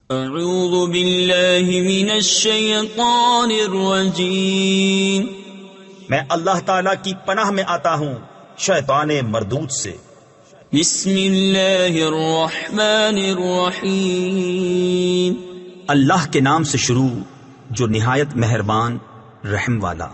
اعوذ باللہ من الشیطان الرجیم، میں اللہ تعالیٰ کی پناہ میں آتا ہوں شیطان مردود سے۔ بسم اللہ الرحمن الرحیم، اللہ کے نام سے شروع جو نہایت مہربان رحم والا۔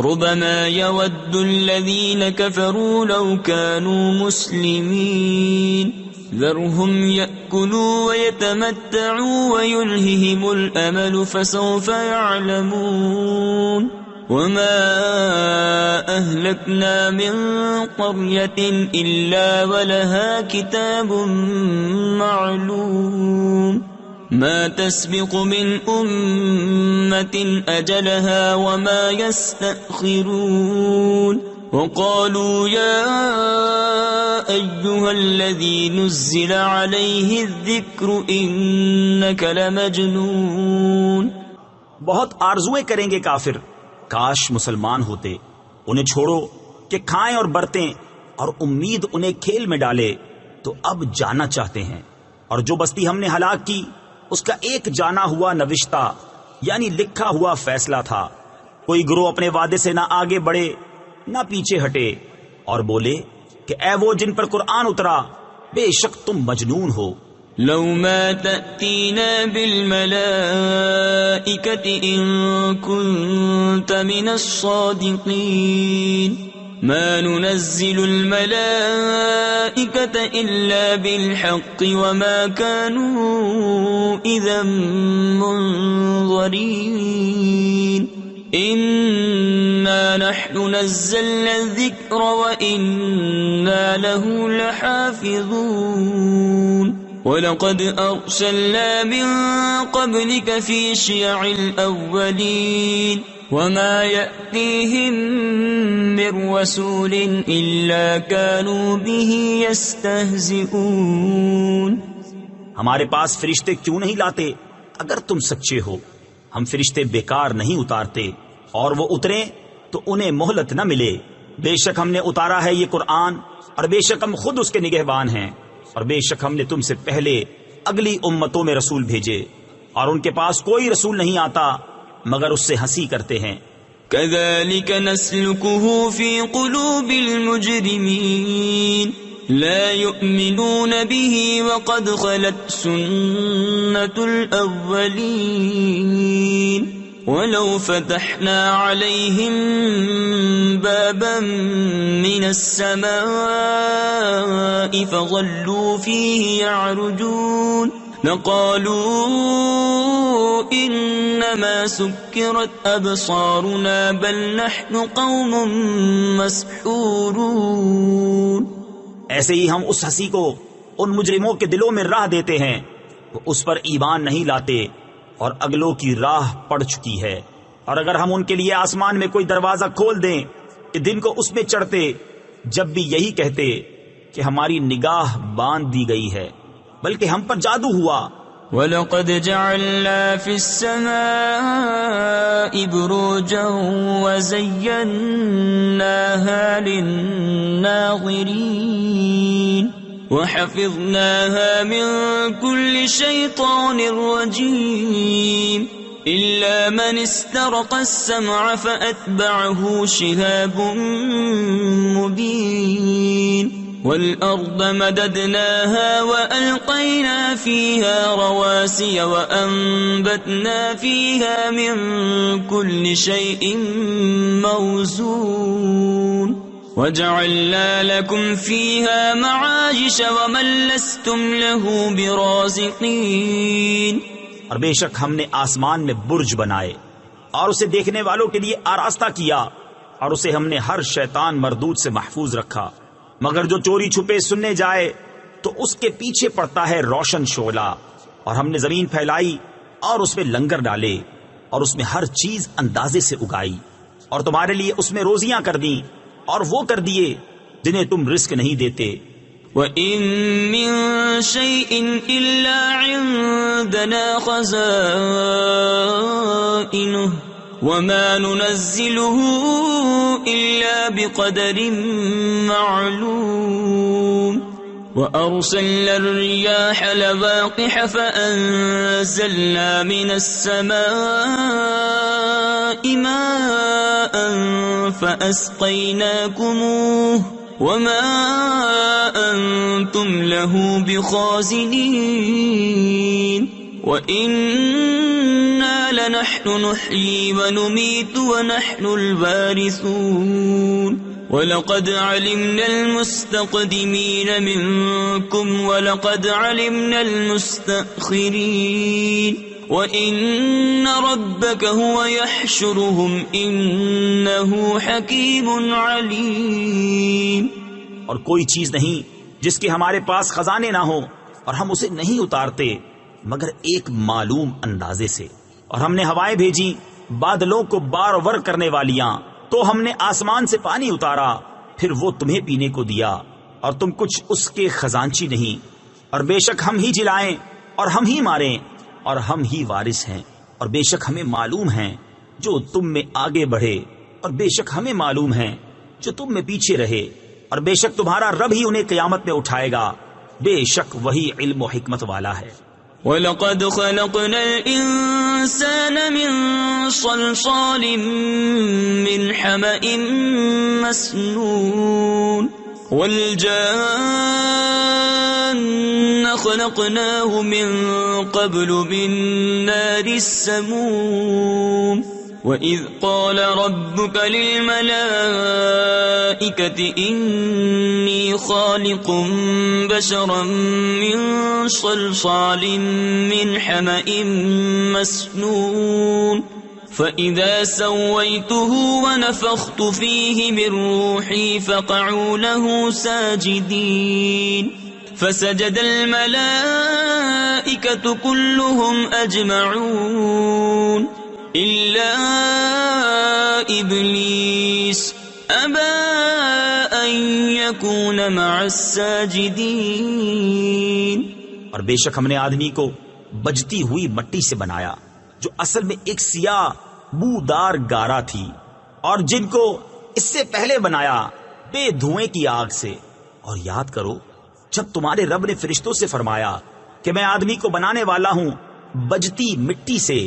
ربما يود الذين كفروا لو كانوا مسلمين ذرهم يأكلوا ويتمتعوا ويلههم الأمل فسوف يعلمون وما أهلكنا من قرية إلا ولها كتاب معلوم ما تسبق من أمة أجلها وما يستأخرون وقالوا يا أيها الذي نزل عليه الذكر إنك لمجنون۔ بہت آرزویں کریں گے کافر، کاش مسلمان ہوتے۔ انہیں چھوڑو کہ کھائیں اور برتیں، اور امید انہیں کھیل میں ڈالے تو اب جانا چاہتے ہیں۔ اور جو بستی ہم نے ہلاک کی اس کا ایک جانا ہوا نوشتہ یعنی لکھا ہوا فیصلہ تھا۔ کوئی گروہ اپنے وعدے سے نہ آگے بڑھے نہ پیچھے ہٹے، اور بولے کہ اے وہ جن پر قرآن اترا، بے شک تم مجنون ہو۔ لو ما تأتينا بالملائكة إن كنت من الصادقين ما ننزل الملائكة إلا بالحق وما كانوا إذا منظرين إنا نحن نزلنا الذكر وإنا له لحافظون وَلَقَدْ أَرْسَلْنَا مِن قَبْلِكَ فِي شِيَعِ الْأَوَّلِينَ وَمَا يَأْتِيهِم مِّن رَّسُولٍ إِلَّا كَانُوا بِهِ يَسْتَهْزِئُونَ۔ ہمارے پاس فرشتے کیوں نہیں لاتے اگر تم سچے ہو؟ ہم فرشتے بیکار نہیں اتارتے، اور وہ اتریں تو انہیں مہلت نہ ملے۔ بے شک ہم نے اتارا ہے یہ قرآن، اور بے شک ہم خود اس کے نگہبان ہیں، اور بے شک ہم نے تم سے پہلے اگلی امتوں میں رسول بھیجے، اور ان کے پاس کوئی رسول نہیں آتا مگر اس سے ہنسی کرتے ہیں۔ كذلك نسلكه في قلوب المجرمين لا يؤمنون به وقد خلت سنة الأولين ولو فتحنا عليهم بابا من السماء فظلوا فيه يعرجون لقالوا إنما سكرت أبصارنا بل نحن قوم مسحورون۔ ایسے ہی ہم اس ہنسی کو ان مجرموں کے دلوں میں راہ دیتے ہیں، وہ اس پر ایمان نہیں لاتے، اور اگلوں کی راہ پڑ چکی ہے۔ اور اگر ہم ان کے لیے آسمان میں کوئی دروازہ کھول دیں کہ دن کو اس میں چڑھتے، جب بھی یہی کہتے کہ ہماری نگاہ باندھ دی گئی ہے، بلکہ ہم پر جادو ہوا۔ وَلَقَدْ جَعَلْنَا فِي السَّمَاءِ بُرُوجًا وَزَيَّنَّاهَا لِلنَّاظِرِينَ وَحَفِظْنَاهَا مِن كُلِّ شَيْطَانٍ رَّجِيمٍ إِلَّا مَنِ اسْتَرَقَ السَّمْعَ فَأَتْبَعَهُ شِهَابٌ مُّبِينٌ وَالْأَرْضَ مَدَدْنَاهَا وَأَلْقَيْنَا فِيهَا رَوَاسِيَ وَأَنبَتْنَا فِيهَا مِن كُلِّ شَيْءٍ مَّوْزُونٍ وَجَعَلْنَا لَكُمْ فِيهَا مَعَايِشَ وَمَن لَّسْتُمْ لَهُ بِرَازِقِينَ۔ اور بے شک ہم نے آسمان میں برج بنائے اور اسے دیکھنے والوں کے لیے آراستہ کیا، اور اسے ہم نے ہر شیطان مردود سے محفوظ رکھا، مگر جو چوری چھپے سننے جائے تو اس کے پیچھے پڑتا ہے روشن شعلہ۔ اور ہم نے زمین پھیلائی اور اس میں لنگر ڈالے، اور اس میں ہر چیز اندازے سے اگائی، اور تمہارے لیے اس میں روزیاں کر دیں، اور وہ کر دیے جنہیں تم رزق نہیں دیتے۔ وَإِن مِّن شَيْءٍ إِلَّا عِندَنَا خَزَائِنُهُ وَمَا نُنَزِّلُهُ إِلَّا بِقَدَرٍ مَّعْلُومٍ وأرسلنا الرياح لواقح فأنزلنا من السماء ماء فأسقيناكموه وما أنتم له بخازنين وإنا لنحن نحيي ونميت ونحن الوارثون وَلَقَدْ عَلِمْنَا الْمُسْتَقْدِمِينَ مِنْكُمْ وَلَقَدْ عَلِمْنَا الْمُسْتَأْخِرِينَ وَإِنَّ رَبَّكَ هُوَ يَحْشُرُهُمْ إِنَّهُ حَكِيمٌ عَلِيمٌ۔ اور کوئی چیز نہیں جس کے ہمارے پاس خزانے نہ ہوں اور ہم اسے نہیں اتارتے مگر ایک معلوم اندازے سے، اور ہم نے ہوائیں بھیجی بادلوں کو بار ور کرنے والیاں، تو ہم نے آسمان سے پانی اتارا، پھر وہ تمہیں پینے کو دیا، اور تم کچھ اس کے خزانچی نہیں، اور بے شک ہم ہی جلائیں اور ہم ہی ماریں اور ہم ہی وارث ہیں، اور بے شک ہمیں معلوم ہیں جو تم میں آگے بڑھے، اور بے شک ہمیں معلوم ہیں جو تم میں پیچھے رہے، اور بے شک تمہارا رب ہی انہیں قیامت میں اٹھائے گا، بے شک وہی علم و حکمت والا ہے۔ وَلَقَدْ خَلَقْنَا الْإِنسَانَ مِنْ صَلْصَالٍ مِّنْ حَمَإٍ مَّسْنُونٍ وَالْجَانَّ خَلَقْنَاهُ مِنْ قَبْلُ مِنْ نَارِ السَّمُومِ وَإِذْ قَالَ رَبُّكَ لِلْمَلَائِكَةِ إِنِّي خَالِقٌ بَشَرًا مِّن صَلْصَالٍ مِّنْ حَمَإٍ مَّسْنُونٍ فَإِذَا سَوَّيْتُهُ وَنَفَخْتُ فِيهِ مِن رُّوحِي فَقَعُوا لَهُ سَاجِدِينَ فَسَجَدَ الْمَلَائِكَةُ كُلُّهُمْ أَجْمَعُونَ إِلَّا إِبْلِيسَ أَبَى أَن يَكُونَ مَعَ السَّاجِدِينَ۔ اور بے شک ہم نے آدمی کو بجتی ہوئی مٹی سے بنایا جو اصل میں ایک سیاہ بودار گارا تھی، اور جن کو اس سے پہلے بنایا بے دھوئیں کی آگ سے۔ اور یاد کرو جب تمہارے رب نے فرشتوں سے فرمایا کہ میں آدمی کو بنانے والا ہوں بجتی مٹی سے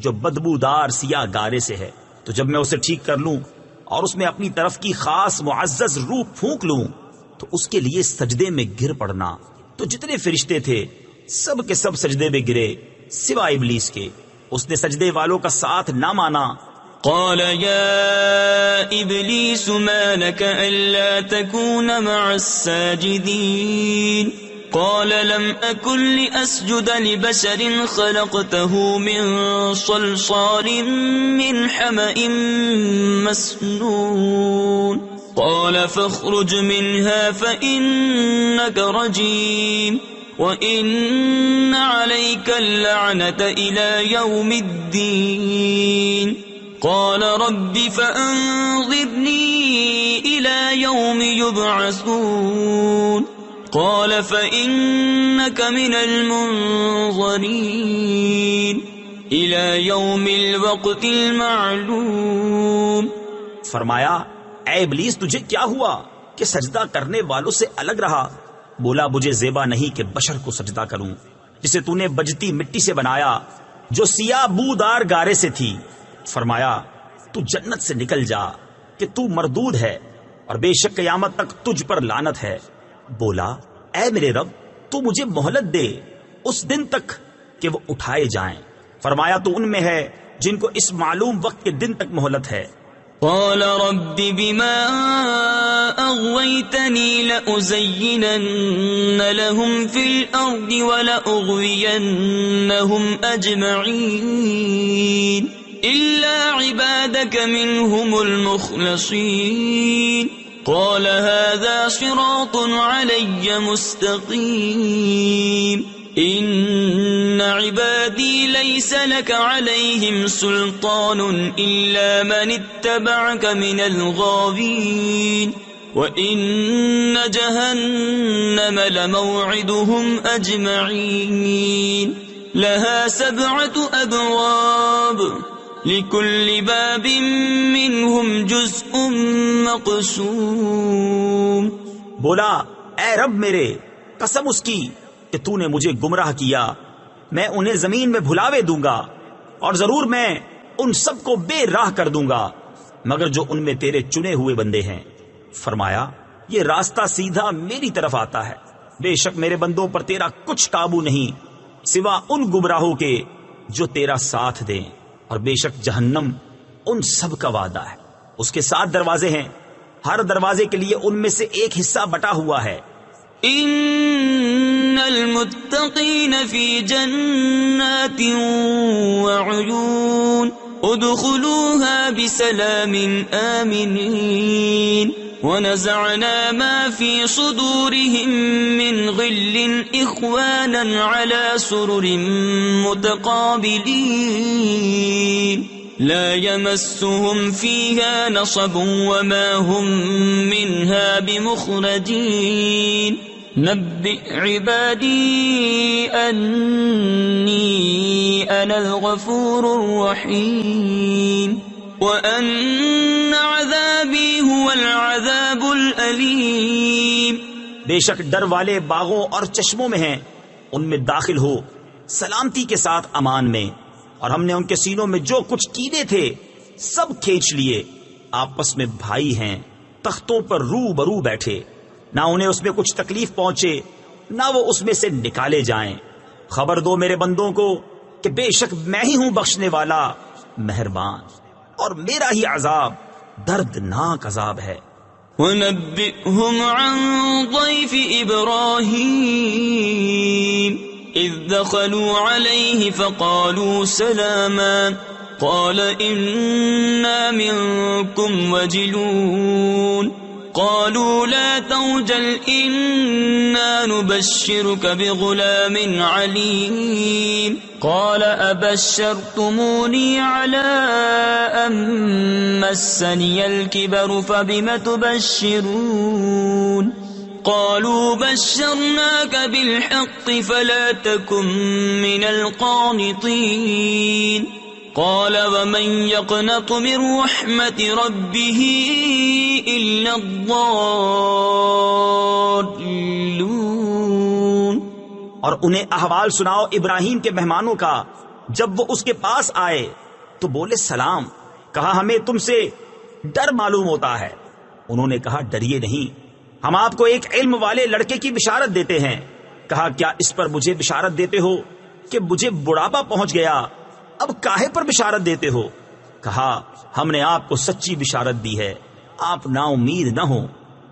جو بدبودار سیاہ گارے سے ہے، تو جب میں اسے ٹھیک کر لوں اور اس میں اپنی طرف کی خاص معزز روح پھونک لوں تو اس کے لیے سجدے میں گر پڑنا۔ تو جتنے فرشتے تھے سب کے سب سجدے میں گرے سوائے ابلیس کے، اس نے سجدے والوں کا ساتھ نہ مانا۔ قال يا إبليس ما لك ألا تكون مع الساجدين قال لم أكن لأسجد لبشر خلقته من صلصال من حمأ مسنون قال فاخرج منها فإنك رجيم وإن عليك اللعنة إلى يوم الدين قال رب فأنظرني إلى يوم يبعثون قال فإنك من المنظرين إلى يوم الوقت المعلوم۔ فرمایا اے ابلیس تجھے کیا ہوا کہ سجدہ کرنے والوں سے الگ رہا؟ بولا مجھے زیبا نہیں کہ بشر کو سجدہ کروں جسے تو نے بجتی مٹی سے بنایا جو سیاہ بودار گارے سے تھی۔ فرمایا تو جنت سے نکل جا کہ تو مردود ہے اور بے شک قیامت تک تجھ پر لعنت ہے۔ بولا اے میرے رب تو مجھے مہلت دے اس دن تک کہ وہ اٹھائے جائیں۔ فرمایا تو ان میں ہے جن کو اس معلوم وقت کے دن تک مہلت ہے۔ قال رب بما أغويتني لأزينن لهم في الأرض ولأغوينهم أجمعين إلا عبادك منهم المخلصين قال هذا صراط علي مستقيم إن عبادي ليس لك عليهم سلطان إلا من اتبعك من الغاوين وإن جهنم لموعدهم أجمعين لها 7 أبواب لكل باب منهم جزء مقسوم۔ بولا اے رب میرے قسم اس کی کہ تو نے مجھے گمراہ کیا، میں انہیں زمین میں بھلاوے دوں گا اور ضرور میں ان سب کو بے راہ کر دوں گا مگر جو ان میں تیرے چنے ہوئے بندے ہیں۔ فرمایا یہ راستہ سیدھا میری طرف آتا ہے، بے شک میرے بندوں پر تیرا کچھ قابو نہیں سوا ان گمراہوں کے جو تیرا ساتھ دیں، اور بے شک جہنم ان سب کا وعدہ ہے۔ اس کے 7 دروازے ہیں، ہر دروازے کے لیے ان میں سے ایک حصہ بٹا ہوا ہے۔ ان المتقین فی جنات وعیون ادخلوها بسلام آمنین ونزعنا ما في صدورهم من غل اخوانا على سرر متقابلين لا يمسهم فيها نصب وما هم منها بمخرجين نبئ عبادي أني أنا الغفور الرحيم وأن عذابي هو العذاب الأليم۔ بے شک ڈر والے باغوں اور چشموں میں ہیں، ان میں داخل ہو سلامتی کے ساتھ امان میں، اور ہم نے ان کے سینوں میں جو کچھ کینے تھے سب کھینچ لیے، آپس میں بھائی ہیں، تختوں پر رو برو بیٹھے، نہ انہیں اس میں کچھ تکلیف پہنچے نہ وہ اس میں سے نکالے جائیں۔ خبر دو میرے بندوں کو کہ بے شک میں ہی ہوں بخشنے والا مہربان، اور میرا ہی عذاب دردناک عذاب ہے۔ وَنَبِّئْهُمْ عَنْ ضَيْفِ إِبْرَاهِيمَ إِذْ دَخَلُوا عَلَيْهِ فَقَالُوا سَلَامًا قَالَ إِنَّا مِنْكُمْ وَجِلُونَ قالوا لا توجل إنا نبشرك بغلام عليم قال أبشرتموني على أن مسني الكبر فبم تبشرون قالوا بشرناك بالحق فلا تكن من القانطين قال ومن يقنط من رحمة ربه إلا الضالون۔ اور انہیں احوال سناؤ ابراہیم کے مہمانوں کا، جب وہ اس کے پاس آئے تو بولے سلام، کہا ہمیں تم سے ڈر معلوم ہوتا ہے۔ انہوں نے کہا ڈریے نہیں، ہم آپ کو ایک علم والے لڑکے کی بشارت دیتے ہیں۔ کہا کیا اس پر مجھے بشارت دیتے ہو کہ مجھے بڑھاپا پہنچ گیا، اب کاہے پر بشارت دیتے ہو؟ کہا ہم نے آپ کو سچی بشارت دی ہے، آپ نا امید نہ ہو۔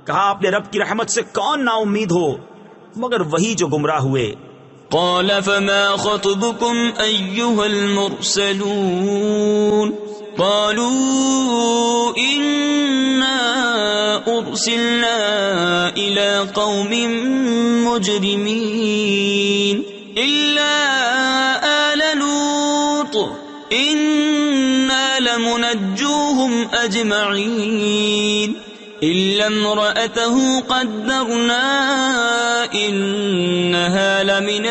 کہا اپنے رب کی رحمت سے کون نا امید ہو مگر وہی جو گمراہ ہوئے۔ قال فما خطبكم أيها المرسلون قالوا إنا أرسلنا إلى قوم مجرمين إلا آل لوط إنا لمنجوهم أجمعين إلا امرأته قدرنا إنها لمن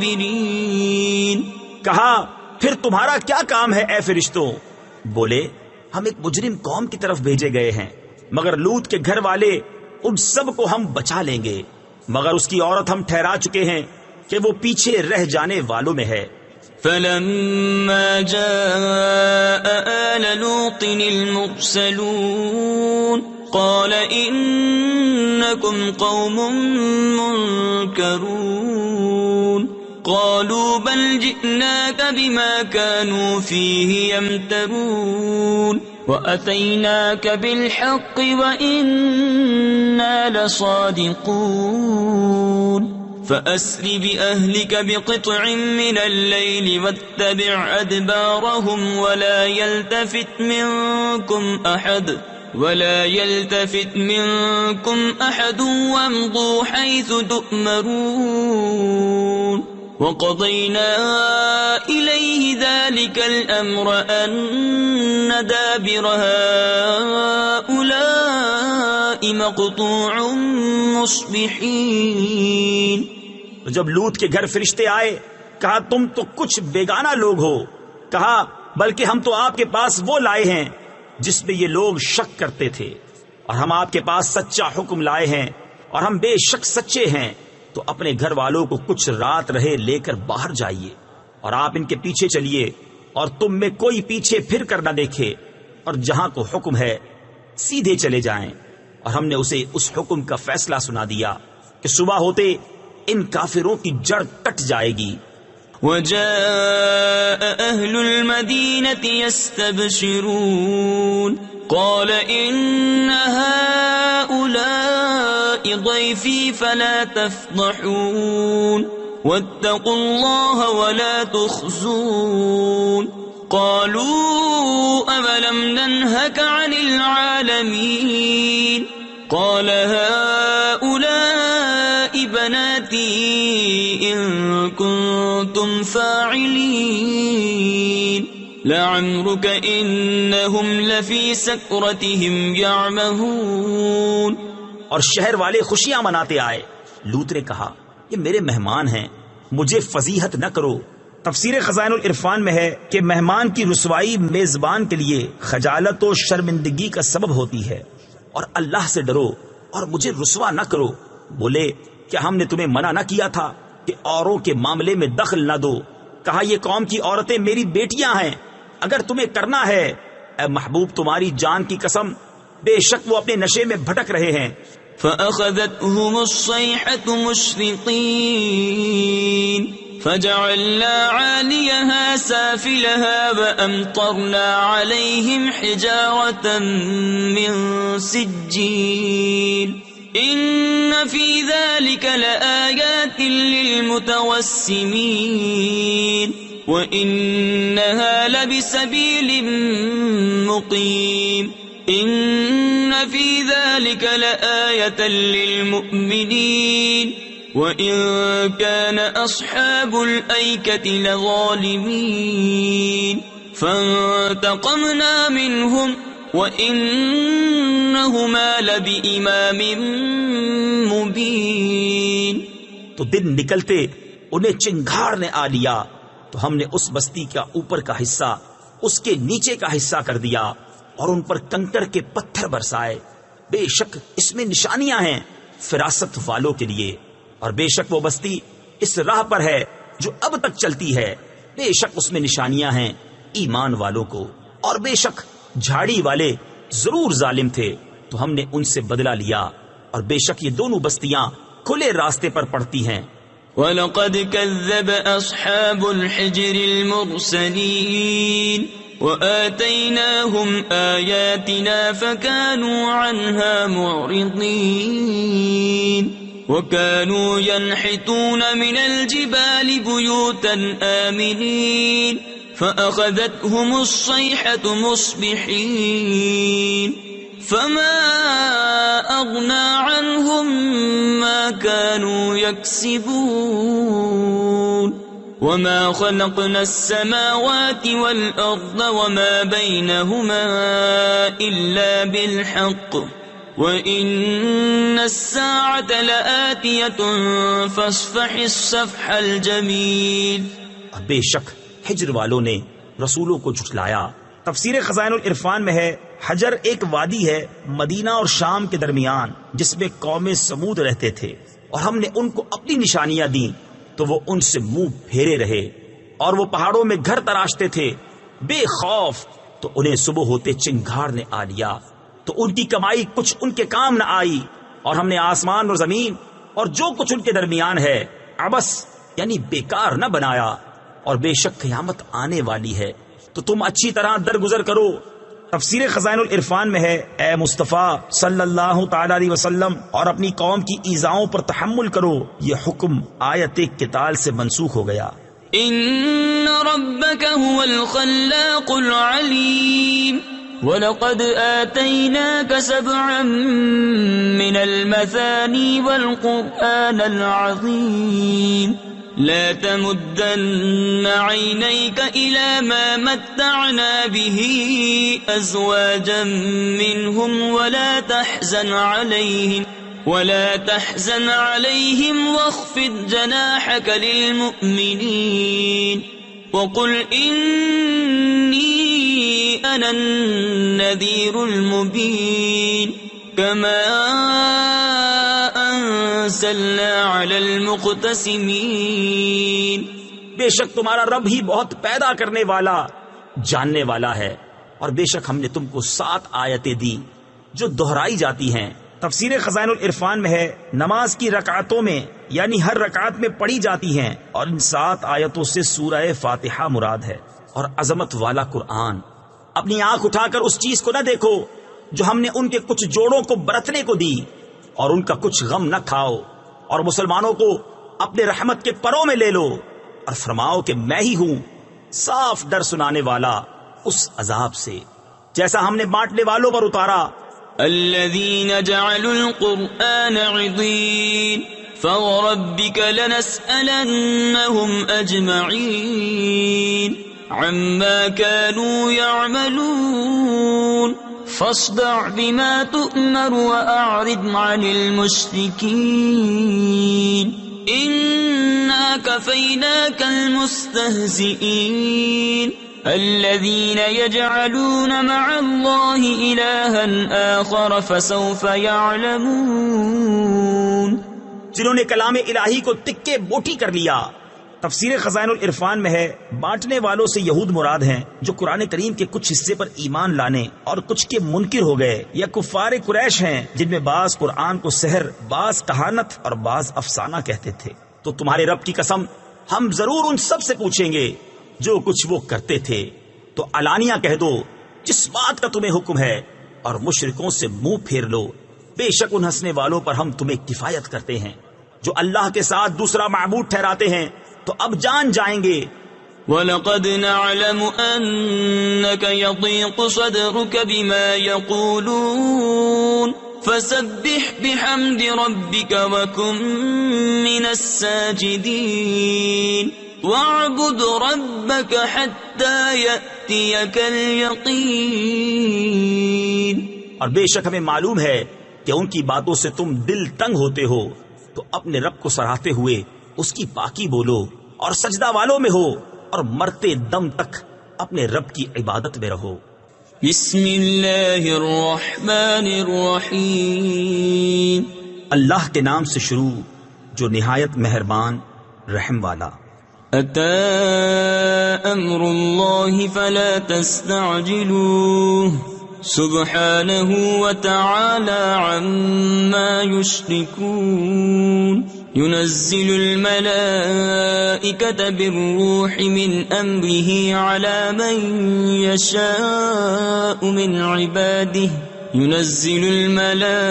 الغابرين۔ کہا پھر تمہارا کیا کام ہے اے فرشتوں؟ بولے ہم ایک مجرم قوم کی طرف بھیجے گئے ہیں، مگر لوط کے گھر والے ان سب کو ہم بچا لیں گے، مگر اس کی عورت ہم ٹھہرا چکے ہیں کہ وہ پیچھے رہ جانے والوں میں ہے۔ فلما جاء آل لوط المرسلون قال إنكم قوم منكرون قالوا بل جئناك بما كانوا فيه يمترون وأتيناك بالحق وإنا لصادقون فأسر بأهلك بقطع من الليل واتبع أدبارهم ولا يلتفت منكم أحد وامضوا حيث تؤمرون وقضينا إليه ذلك الأمر أن دابر هؤلاء مقطوع مصبحين۔ جب لوط کے گھر فرشتے آئے کہا تم تو کچھ بیگانہ لوگ ہو، کہا بلکہ ہم تو آپ کے پاس وہ لائے ہیں جس میں یہ لوگ شک کرتے تھے، اور ہم آپ کے پاس سچا حکم لائے ہیں اور ہم بے شک سچے ہیں، تو اپنے گھر والوں کو کچھ رات رہے لے کر باہر جائیے، اور آپ ان کے پیچھے چلیے، اور تم میں کوئی پیچھے پھر کر نہ دیکھے، اور جہاں کو حکم ہے سیدھے چلے جائیں۔ اور ہم نے اسے اس حکم کا فیصلہ سنا دیا کہ صبح ہوتے ان کافروں کی جڑ کٹ جائے گی۔ وجاء أهل المدينة يستبشرون قال إن هؤلاء ضيفي فلا تفضحون واتقوا الله ولا تخزون قالوا أولم ننهك عن العالمين قال هؤلاء بناتي إن كنتم فاعلين لعمرك إنهم لفي سكرتهم يعمهون۔ اور شہر والے خوشیاں مناتے آئے۔ لوط نے کہا یہ میرے مہمان ہیں، مجھے فضیحت نہ کرو۔ تفسیر خزائن العرفان میں ہے کہ مہمان کی رسوائی میزبان کے لیے خجالت و شرمندگی کا سبب ہوتی ہے، اور اللہ سے ڈرو اور مجھے رسوا نہ کرو۔ بولے کیا ہم نے تمہیں منع نہ کیا تھا کہ اوروں کے معاملے میں دخل نہ دو؟ کہا یہ قوم کی عورتیں میری بیٹیاں ہیں، اگر تمہیں کرنا ہے اے محبوب تمہاری جان کی قسم بے شک وہ اپنے نشے میں بھٹک رہے ہیں۔ فأخذتهم الصيحة مشرقين فجعلنا عاليها سافلها وأمطرنا عليهم حجارة من سجيل إن في ذلك لآيات للمتوسمين وإنها لبسبيل مقيم إن في ذلك لآية للمؤمنين وإن كان أصحاب الأيكة لظالمين فانتقمنا منهم وَإِنَّهُمَا لَبِإِمَامٍ مُبِينٍ۔ تو دن نکلتے انہیں چنگھاڑ نے آ لیا، تو ہم نے اس بستی کا اوپر کا حصہ اس کے نیچے کا حصہ کر دیا، اور ان پر کنکر کے پتھر برسائے۔ بے شک اس میں نشانیاں ہیں فراست والوں کے لیے، اور بے شک وہ بستی اس راہ پر ہے جو اب تک چلتی ہے، بے شک اس میں نشانیاں ہیں ایمان والوں کو، اور بے شک جھاڑی والے ضرور ظالم تھے، تو ہم نے ان سے بدلہ لیا، اور بے شک یہ دونوں بستیاں کھلے راستے پر پڑتی ہیں۔ وَلَقَدْ كَذَّبَ أَصْحَابُ الْحِجْرِ الْمُرْسَلِينَ وَآتَيْنَاهُمْ آيَاتِنَا فَكَانُوا عَنْهَا مُعْرِضِينَ وَكَانُوا يَنْحِتُونَ مِنَ الْجِبَالِ بُيُوتًا آمِنِينَ فأخذتهم الصيحة مصبحين فما أغنى عنهم ما كانوا يكسبون وما خلقنا السماوات والأرض وما بينهما إلا بالحق وإن الساعة لآتية فاصفح الصفح الجميل۔ بے شک حجر والوں نے رسولوں کو جھٹلایا۔ تفسیر خزائن العرفان میں ہے حجر ایک وادی ہے مدینہ اور شام کے درمیان جس میں قوم سمود رہتے تھے، اور ہم نے ان کو اپنی نشانیاں دیں تو وہ ان سے منہ پھیرے رہے، اور وہ پہاڑوں میں گھر تراشتے تھے بے خوف، تو انہیں صبح ہوتے چنگھاڑ نے آ لیا، تو ان کی کمائی کچھ ان کے کام نہ آئی، اور ہم نے آسمان اور زمین اور جو کچھ ان کے درمیان ہے عبث یعنی بیکار نہ بنایا، اور بے شک قیامت آنے والی ہے تو تم اچھی طرح درگزر کرو۔ تفسیر خزائن العرفان میں ہے اے مصطفیٰ صلی اللہ تعالی علیہ وسلم اور اپنی قوم کی ایذاؤں پر تحمل کرو، یہ حکم آیت قتال سے منسوخ ہو گیا۔ ان ربك هو الخلاق العليم وَلَقَدْ آتَيْنَاكَ سَبْعًا مِّنَ الْمَثَانِي وَالْقُرْآنَ الْعَظِيمَ لَا تَمُدَّنَّ عَيْنَيْكَ إِلَى مَا مَتَّعْنَا بِهِ أَزْوَاجًا مِّنْهُمْ وَلَا تَحْزَنْ عَلَيْهِمْ وَاخْفِضْ جَنَاحَكَ لِلْمُؤْمِنِينَ وَقُلْ إِنِّي أَنَا النَّذِيرُ الْمُبِينُ كَمَا أرسلنا على المقتسمين بے شک تمہارا رب ہی بہت پیدا کرنے والا جاننے والا ہے، اور بے شک ہم نے تم کو 7 آیتیں دی جو دہرائی جاتی ہیں۔ تفسیر خزائن العرفان میں ہے نماز کی رکعتوں میں یعنی ہر رکعت میں پڑھی جاتی ہیں، اور ان 7 آیتوں سے سورہ فاتحہ مراد ہے۔ اور عظمت والا قرآن، اپنی آنکھ اٹھا کر اس چیز کو نہ دیکھو جو ہم نے ان کے کچھ جوڑوں کو برتنے کو دی، اور ان کا کچھ غم نہ کھاؤ، اور مسلمانوں کو اپنے رحمت کے پروں میں لے لو، اور فرماؤ کہ میں ہی ہوں صاف ڈر سنانے والا اس عذاب سے جیسا ہم نے بانٹنے والوں پر اتارا۔ الذين جعلوا القرآن عضين فوربك لنسألنهم أجمعين عما كانوا يعملون فاصدع بما تؤمر وأعرض عن المشركين إنا كفيناك المستهزئين الذين يجعلون مع الله إلها آخر فسوف يعلمون جنہوں نے کلام الہی کو تکے بوٹی کر لیا۔ تفسیر خزائن العرفان میں ہے بانٹنے والوں سے یہود مراد ہیں جو قرآن کریم کے کچھ حصے پر ایمان لانے اور کچھ کے منکر ہو گئے، یا کفار قریش ہیں جن میں بعض قرآن کو سحر، بعض کہانت اور بعض افسانہ کہتے تھے۔ تو تمہارے رب کی قسم ہم ضرور ان سب سے پوچھیں گے جو کچھ وہ کرتے تھے، تو علانیہ کہہ دو جس بات کا تمہیں حکم ہے، اور مشرکوں سے منہ پھیر لو، بے شک ان ہنسنے والوں پر ہم تمہیں کفایت کرتے ہیں جو اللہ کے ساتھ دوسرا معبود ٹھہراتے ہیں۔ تو اب جان جائیں گے وَلَقَدْ نَعْلَمُ أَنَّكَ يَضِيقُ صَدْرُكَ بِمَا يَقُولُونَ فَسَبِّحْ بِحَمْدِ رَبِّكَ وَكُن مِّنَ السَّاجِدِينَ وَاعْبُدْ رَبَّكَ حَتَّى يَأْتِيَكَ الْيَقِينُ۔ اور بے شک ہمیں معلوم ہے کہ ان کی باتوں سے تم دل تنگ ہوتے ہو، تو اپنے رب کو سراہتے ہوئے اس کی پاکی بولو، اور سجدہ والوں میں ہو، اور مرتے دم تک اپنے رب کی عبادت میں رہو۔ بسم اللہ الرحمن الرحیم، اللہ کے نام سے شروع جو نہایت مہربان رحم والا۔ اتی امر اللہ فلا تستعجلوه سبحانہ وتعالی عما یشرکون ينزل الملائكة بالروح من أمره على من يشاء من عباده ينزل الملائكة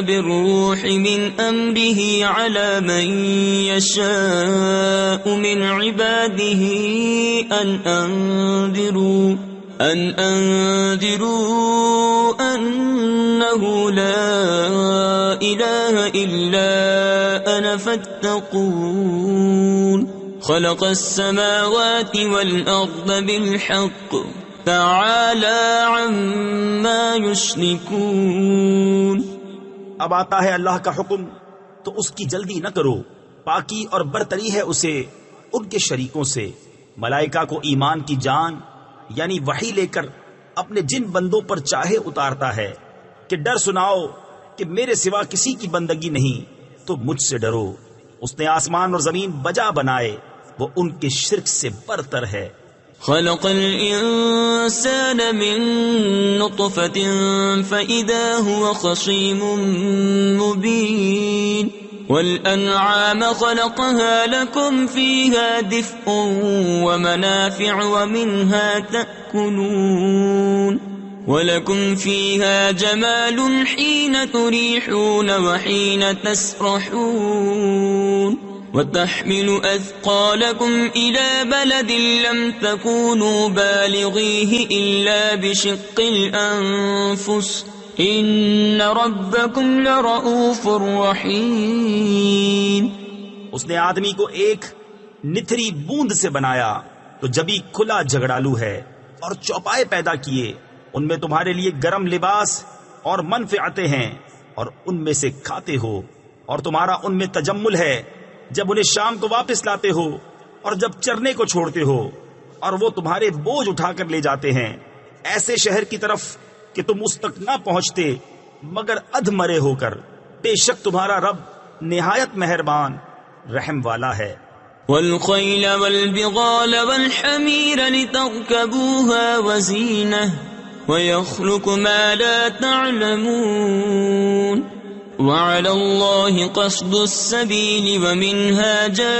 بالروح من أمره على من يشاء من عباده أن أنذروا أنه لا إله إلا أنا فاتقون خلق السماوات والأرض بالحق تعالى عما يشركون۔ اب آتا ہے اللہ کا حکم تو اس کی جلدی نہ کرو، پاکی اور برتری ہے اسے ان کے شریکوں سے۔ ملائکہ کو ایمان کی جان یعنی وحی لے کر اپنے جن بندوں پر چاہے اتارتا ہے کہ ڈر سناؤ کہ میرے سوا کسی کی بندگی نہیں، تو مجھ سے ڈرو۔ اس نے آسمان اور زمین بجا بنائے، وہ ان کے شرک سے برتر ہے۔ خلق الانسان من نطفة فإذا هو خصيم مبين والأنعام خلقها لكم فيها دفء ومنافع ومنها تأكلون وَلَكُمْ فِيهَا جَمَالٌ حِينَ تُرِيحُونَ وَحِينَ تَسْرَحُونَ وَتَحْمِلُ أَثْقَالَكُمْ إِلَى بَلَدٍ لَمْ تَكُونُوا بَالِغِيهِ إِلَّا بِشِقِّ الْأَنفُسِ إِنَّ رَبَّكُمْ لَرَؤُوفٌ رَحِيمٌ۔ اس نے آدمی کو ایک نتھری بوند سے بنایا تو جبھی کھلا جھگڑالو ہے، اور چوپائے پیدا کیے، ان میں تمہارے لیے گرم لباس اور منفعتیں ہیں، اور ان میں سے کھاتے ہو، اور تمہارا ان میں تجمل ہے جب انہیں شام کو واپس لاتے ہو اور جب چرنے کو چھوڑتے ہو، اور وہ تمہارے بوجھ اٹھا کر لے جاتے ہیں ایسے شہر کی طرف کہ تم اس تک نہ پہنچتے مگر ادھ مرے ہو کر، بے شک تمہارا رب نہایت مہربان رحم والا ہے. والخيل والبغال والحمير لتركبوها وزينة ويخلق ما لا تعلمون وعلى الله قصد السبيل ومنها جائر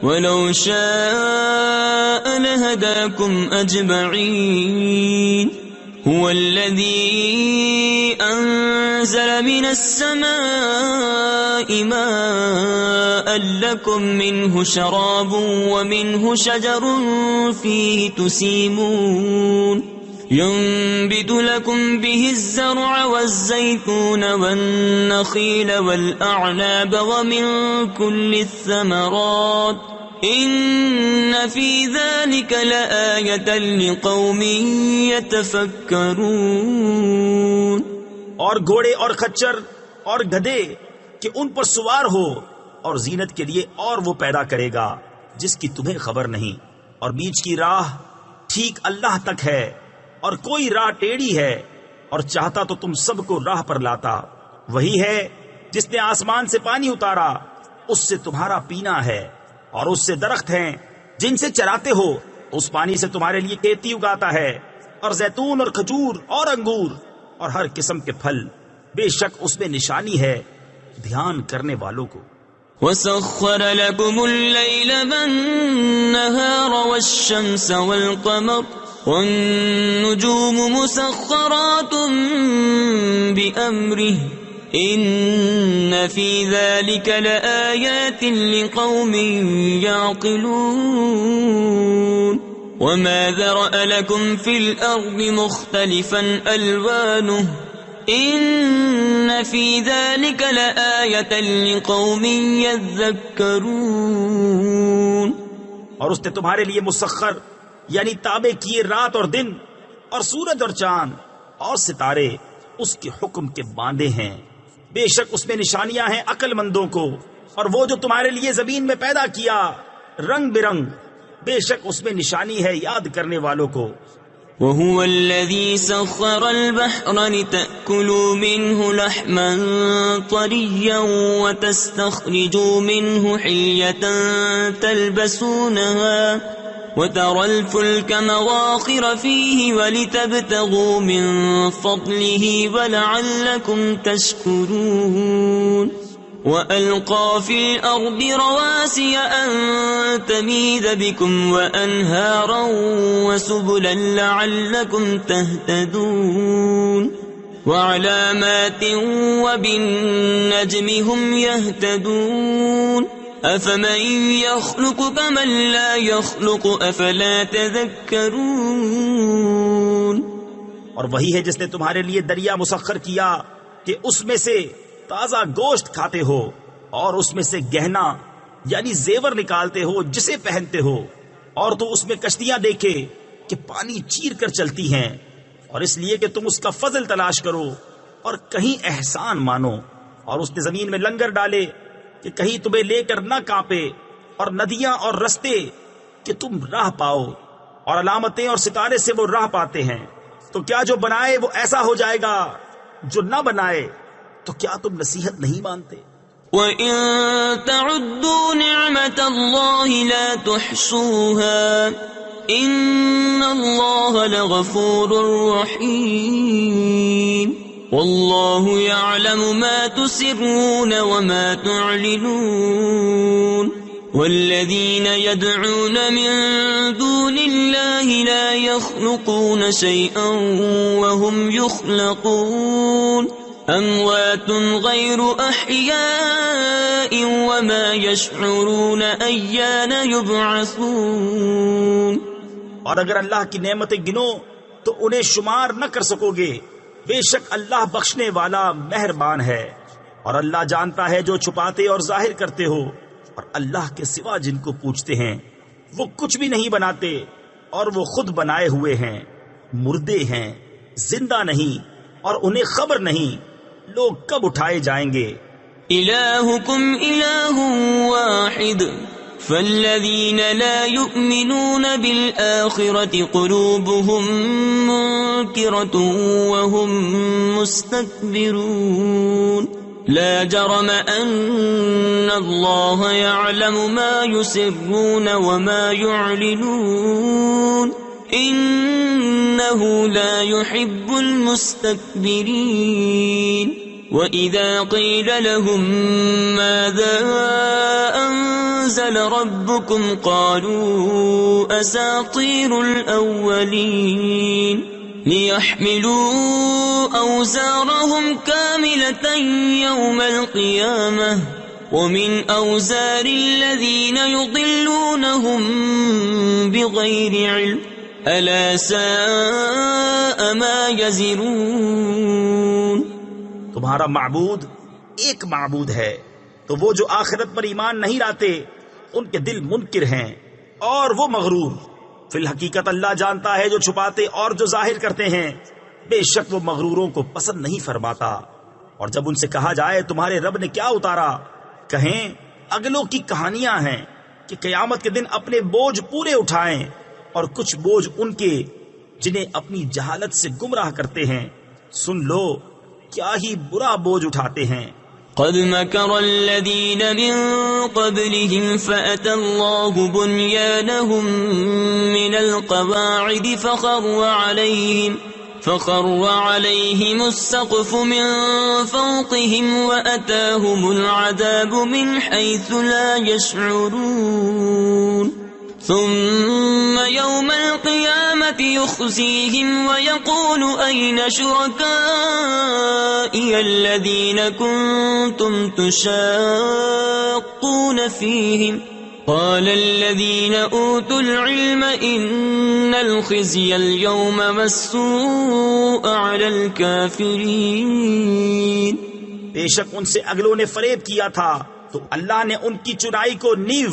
ولو شاء لهداكم أجمعين هو الذي أنزل من السماء ماء لكم منه شراب ومنه شجر فيه تسيمون ينبت لكم به الزرع والزيتون والنخيل والأعناب ومن كل الثمرات إن في ذلك لآية لقوم يتفكرون. اور گھوڑے اور خچر اور گدھے کہ ان پر سوار ہو اور زینت کے لیے اور وہ پیدا کرے گا جس کی تمہیں خبر نہیں. اور بیچ کی راہ ٹھیک اللہ تک ہے اور کوئی راہ ٹیڑھی ہے اور چاہتا تو تم سب کو راہ پر لاتا. وہی ہے جس نے آسمان سے پانی اتارا اس سے تمہارا پینا ہے اور اس سے درخت ہیں جن سے چراتے ہو. اس پانی سے تمہارے لیے کھیتی اگاتا ہے اور زیتون اور کھجور اور انگور اور ہر قسم کے پھل. بے شک اس میں نشانی ہے دھیان کرنے والوں کو. وسخر لكم الليل والنهار والشمس والقمر والنجوم مسخرات بأمره إن في ذلك لآيات لقوم يعقلون. وما ذرأ لكم في الأرض مختلفا ألوانه إن في ذلك لآية لقوم يذكرون. اور اس نے تمہارے لیے مسخر یعنی تابع کیے رات اور دن اور سورج اور چاند اور ستارے اس کے حکم کے باندھے ہیں. بے شک اس میں نشانیاں ہیں عقل مندوں کو. اور وہ جو تمہارے لیے زمین میں پیدا کیا رنگ برنگ بے شک اس میں نشانی ہے یاد کرنے والوں کو. وهو الذي سخر البحر لتأكلوا منه لحما طريا وتستخرجوا منه حلية تلبسونها وترى الفلك مواخر فيه ولتبتغوا من فضله ولعلكم تشكرون. وألقى في الأرض رواسي أن تميد بكم وأنهارا وسبلا لعلكم تهتدون. وعلامات وبالنجم هم يهتدون. أفمن يخلق كمن لا يخلق أفلا تذكرون. اور وہی ہے جس نے تمہارے لیے دریا مسخر کیا کہ اس میں سے تازہ گوشت کھاتے ہو اور اس میں سے گہنا یعنی زیور نکالتے ہو جسے پہنتے ہو. اور تو اس میں کشتیاں دیکھے کہ پانی چیر کر چلتی ہیں اور اس لیے کہ تم اس کا فضل تلاش کرو اور کہیں احسان مانو. اور اس نے زمین میں لنگر ڈالے کہ کہیں تمہیں لے کر نہ کانپے اور ندیاں اور رستے کہ تم راہ پاؤ اور علامتیں اور ستارے سے وہ راہ پاتے ہیں. تو کیا جو بنائے وہ ایسا ہو جائے گا جو نہ بنائے تو کیا تم نصیحت نہیں مانتے؟ وَإِن تَعُدُّوا نِعْمَةَ اللَّهِ لَا تُحْصُوهَا إِنَّ اللَّهَ لَغَفُورٌ رَحِيمٌ. وَاللَّهُ يَعْلَمُ مَا تُسِرُّونَ وَمَا تُعْلِنُونَ. وَالَّذِينَ يَدْعُونَ مِن دُونِ اللَّهِ لَا يَخْلُقُونَ شَيْئًا وَهُمْ يُخْلَقُونَ. أَمْوَاتٌ غَيْرُ أَحْيَاءٍ وَمَا يَشْعُرُونَ أَيَّانَ يُبْعَثُونَ. اور اگر اللہ کی نعمتیں گنو تو انہیں شمار نہ کر سکو گے. بے شک اللہ بخشنے والا مہربان ہے. اور اللہ جانتا ہے جو چھپاتے اور ظاہر کرتے ہو. اور اللہ کے سوا جن کو پوچھتے ہیں وہ کچھ بھی نہیں بناتے اور وہ خود بنائے ہوئے ہیں. مردے ہیں زندہ نہیں اور انہیں خبر نہیں لوگ کب اٹھائے جائیں گے. الہکم الہ واحد فالذين لا يؤمنون بالآخرة قلوبهم منكرة وهم مستكبرون لا جرم أن الله يعلم ما يسرون وما يعلنون إنه لا يحب المستكبرين وإذا قيل لهم ماذا أنزل ربكم قالوا أساطير الأولين ليحملوا أوزارهم كاملة يوم القيامة ومن أوزار الذين يضلونهم بغير علم ألا ساء ما يزرون. تمہارا معبود ایک معبود ہے تو وہ جو آخرت پر ایمان نہیں لاتے ان کے دل منکر ہیں اور وہ مغرور. فی الحقیقت اللہ جانتا ہے جو چھپاتے اور جو ظاہر کرتے ہیں. بے شک وہ مغروروں کو پسند نہیں فرماتا. اور جب ان سے کہا جائے تمہارے رب نے کیا اتارا، کہیں اگلوں کی کہانیاں ہیں کہ قیامت کے دن اپنے بوجھ پورے اٹھائیں اور کچھ بوجھ ان کے جنہیں اپنی جہالت سے گمراہ کرتے ہیں. سن لو کیا ہی برا بوجھ اٹھاتے ہیں. قد مكر الذين من قبلهم فأتى الله بنيانهم من القواعد فخر عليهم السقف من فوقهم وأتاهم العذاب من حيث لا يشعرون ثم يوم القيامة يخزيهم ويقول أين شركائي الذين كنتم تشاقون فيهم قال الذين أوتوا العلم إن الخزي اليوم والسوء على الكافرين. بے شک ان سے اگلوں نے فریب کیا تھا تو اللہ نے ان کی چنائی کو نیو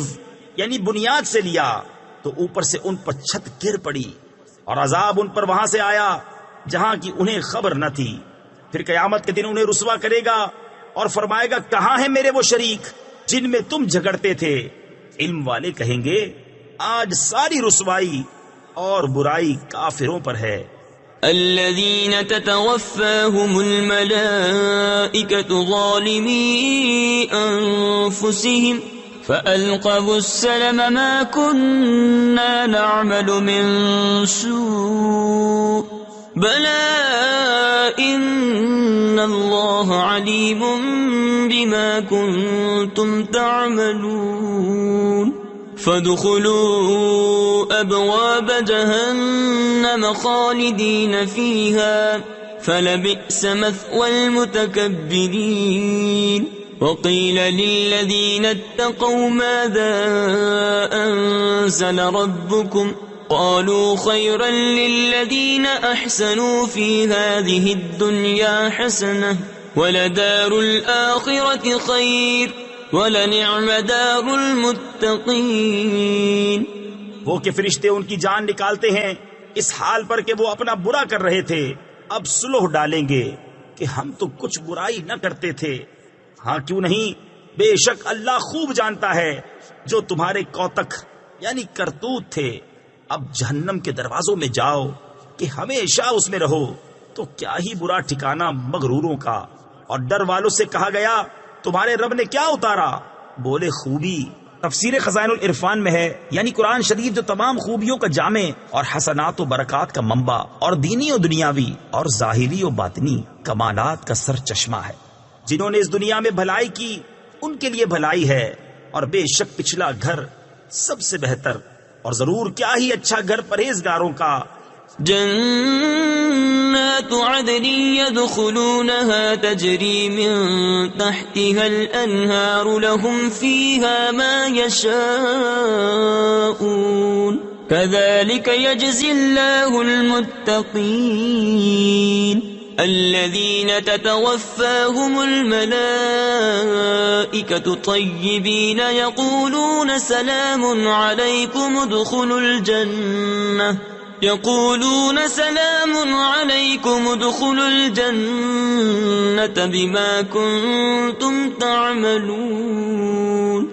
یعنی بنیاد سے لیا تو اوپر سے ان پر چھت گر پڑی اور عذاب ان پر وہاں سے آیا جہاں کی انہیں خبر نہ تھی. پھر قیامت کے دن انہیں رسوا کرے گا اور فرمائے گا کہاں ہیں میرے وہ شریک جن میں تم جھگڑتے تھے. علم والے کہیں گے آج ساری رسوائی اور برائی کافروں پر ہے. الذين تتوفاهم الملائكة ظالمي أنفسهم فألقوا السلم ما كنا نعمل من سوء بلى إن الله عليم بما كنتم تعملون. فادخلوا أبواب جهنم خالدين فيها فلبئس مثوى المتكبرين. وقيل للذين اتقوا ماذا أنزل ربكم قالوا خيرا للذين أحسنوا في هذه الدنيا حسنة ولدار الآخرة خير وَلَنِعْمَ دَارُ الْمُتَّقِينَ. وہ کہ فرشتے ان کی جان نکالتے ہیں اس حال پر کہ وہ اپنا برا کر رہے تھے، اب صلح ڈالیں گے کہ ہم تو کچھ برائی نہ کرتے تھے. ہاں کیوں نہیں، بے شک اللہ خوب جانتا ہے جو تمہارے کوتک یعنی کرتوت تھے. اب جہنم کے دروازوں میں جاؤ کہ ہمیشہ اس میں رہو، تو کیا ہی برا ٹھکانہ مغروروں کا. اور ڈر والوں سے کہا گیا تمہارے رب نے کیا اتارا، بولے خوبی. تفسیر خزائن العرفان میں ہے یعنی قرآن شریف جو تمام خوبیوں کا جامع اور حسنات و برکات کا منبع اور دینی و دنیاوی اور ظاہری و باطنی کمالات کا سر چشمہ ہے. جنہوں نے اس دنیا میں بھلائی کی ان کے لیے بھلائی ہے، اور بے شک پچھلا گھر سب سے بہتر اور ضرور کیا ہی اچھا گھر پرہیزگاروں کا. جنات عدن يدخلونها تجري من تحتها الأنهار لهم فيها ما يشاءون كذلك يجزي الله المتقين. الذين تتوفاهم الملائكة طيبين يقولون سلام عليكم ادخلوا الجنة بما كنتم تعملون.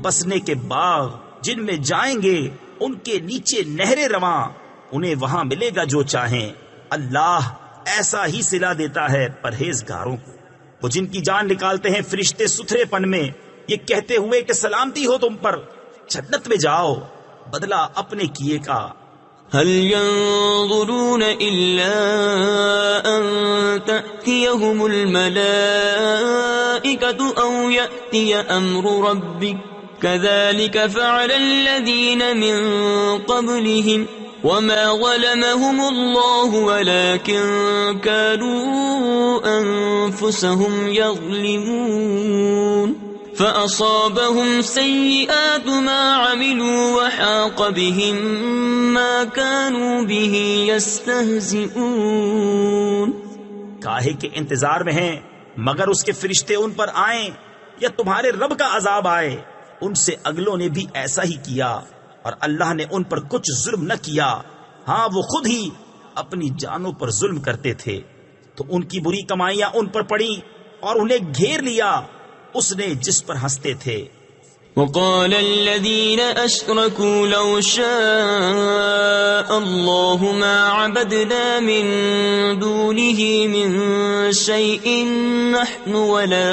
بسنے کے باغ جن میں جائیں گے ان کے نیچے نہریں رواں، انہیں وہاں ملے گا جو چاہیں۔ اللہ ایسا ہی صلہ دیتا ہے پرہیزگاروں کو۔ وہ جن کی جان نکالتے ہیں فرشتے ستھرے پن میں، یہ کہتے ہوئے کہ سلامتی ہو تم پر، جنت میں جاؤ، بدلہ اپنے کیے کا۔ هل ينظرون إلا أن تأتيهم الملائكة أو يأتي أمر ربك كذلك فعل الذين من قبلهم وما ظلمهم الله ولكن كانوا أنفسهم يظلمون فأصابهم سيئات ما عملوا وحاق بهم ما كانوا به يستهزئون۔ کاہے کے انتظار میں ہیں مگر اس کے فرشتے ان پر آئیں یا تمہارے رب کا عذاب آئے۔ ان سے اگلوں نے بھی ایسا ہی کیا اور اللہ نے ان پر کچھ ظلم نہ کیا، ہاں وہ خود ہی اپنی جانوں پر ظلم کرتے تھے۔ تو ان کی بری کمائیاں ان پر پڑیں اور انہیں گھیر لیا اس نے جس پر ہنستے تھے۔ وقال الذين أشركوا لو شاء الله ما عبدنا من دونه من شيء نحن ولا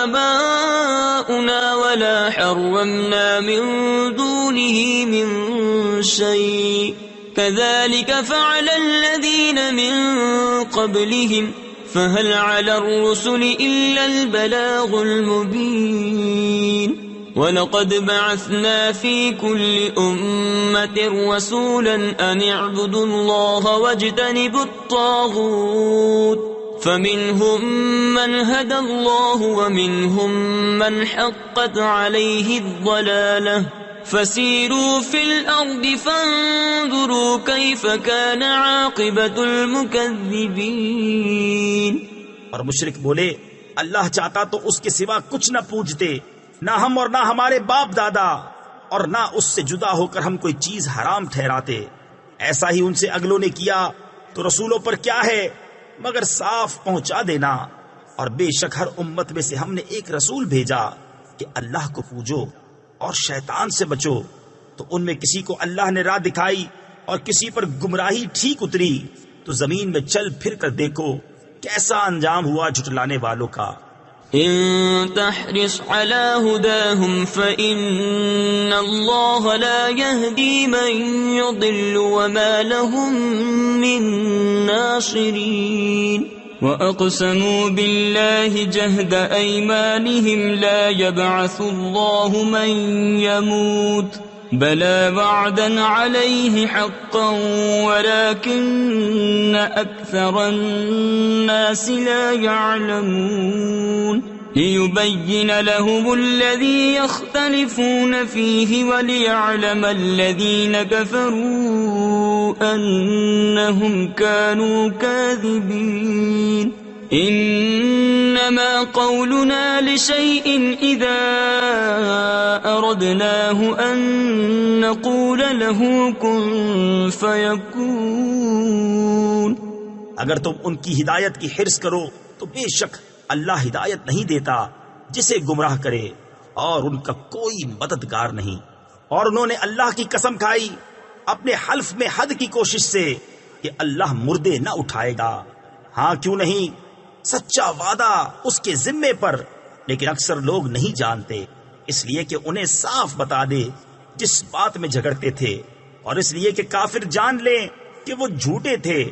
آباؤنا ولا حرمنا من دونه من شيء كذلك فعل الذين من قبلهم فهل على الرسل إلا البلاغ المبين ولقد بعثنا في كل أمة رسولا أن اعبدوا الله واجتنبوا الطاغوت فمنهم من هدى الله ومنهم من حقت عليه الضلالة فسيروا في الأرض فانظروا كيف كان عاقبة المكذبين۔ اور مشرک بولے اللہ چاہتا تو اس کے سوا کچھ نہ پوجتے، نہ ہم اور نہ ہمارے باپ دادا، اور نہ اس سے جدا ہو کر ہم کوئی چیز حرام ٹھہراتے۔ ایسا ہی ان سے اگلوں نے کیا، تو رسولوں پر کیا ہے مگر صاف پہنچا دینا۔ اور بے شک ہر امت میں سے ہم نے ایک رسول بھیجا کہ اللہ کو پوجو اور شیطان سے بچو، تو ان میں کسی کو اللہ نے راہ دکھائی اور کسی پر گمراہی ٹھیک اتری، تو زمین میں چل پھر کر دیکھو کیسا انجام ہوا جھٹلانے والوں کا۔ ان تحرص على هداهم فإن الله لا يهدي من يضل وما لهم من ناصرين وَأَقْسَمُوا بِاللَّهِ جَهْدَ أَيْمَانِهِمْ لَا يَبْعَثُ اللَّهُ مَن يَمُوتُ بَلَى وَعْدًا عَلَيْهِ حَقًّا وَلَكِنَّ أَكْثَرَ النَّاسِ لَا يَعْلَمُونَ لِيُبَيِّنَ لَهُمُ الَّذِي يَخْتَلِفُونَ فِيهِ وَلِيَعْلَمَ الَّذِينَ كَفَرُوا أَنَّهُمْ كَانُوا كَاذِبِينَ إِنَّمَا قَوْلُنَا لِشَيْءٍ إِذَا أَرَدْنَاهُ أَن نَّقُولَ لَهُ كُن فَيَكُونُ۔ اگر تم ان کی ہدایت کی حرص کرو تو بے شک اللہ ہدایت نہیں دیتا جسے گمراہ کرے، اور ان کا کوئی مددگار نہیں۔ اور انہوں نے اللہ کی قسم کھائی اپنے حلف میں حد کی کوشش سے کہ اللہ مردے نہ اٹھائے گا، ہاں کیوں نہیں، سچا وعدہ اس کے ذمے پر، لیکن اکثر لوگ نہیں جانتے، اس لیے کہ انہیں صاف بتا دے جس بات میں جھگڑتے تھے، اور اس لیے کہ کافر جان لیں کہ وہ جھوٹے تھے۔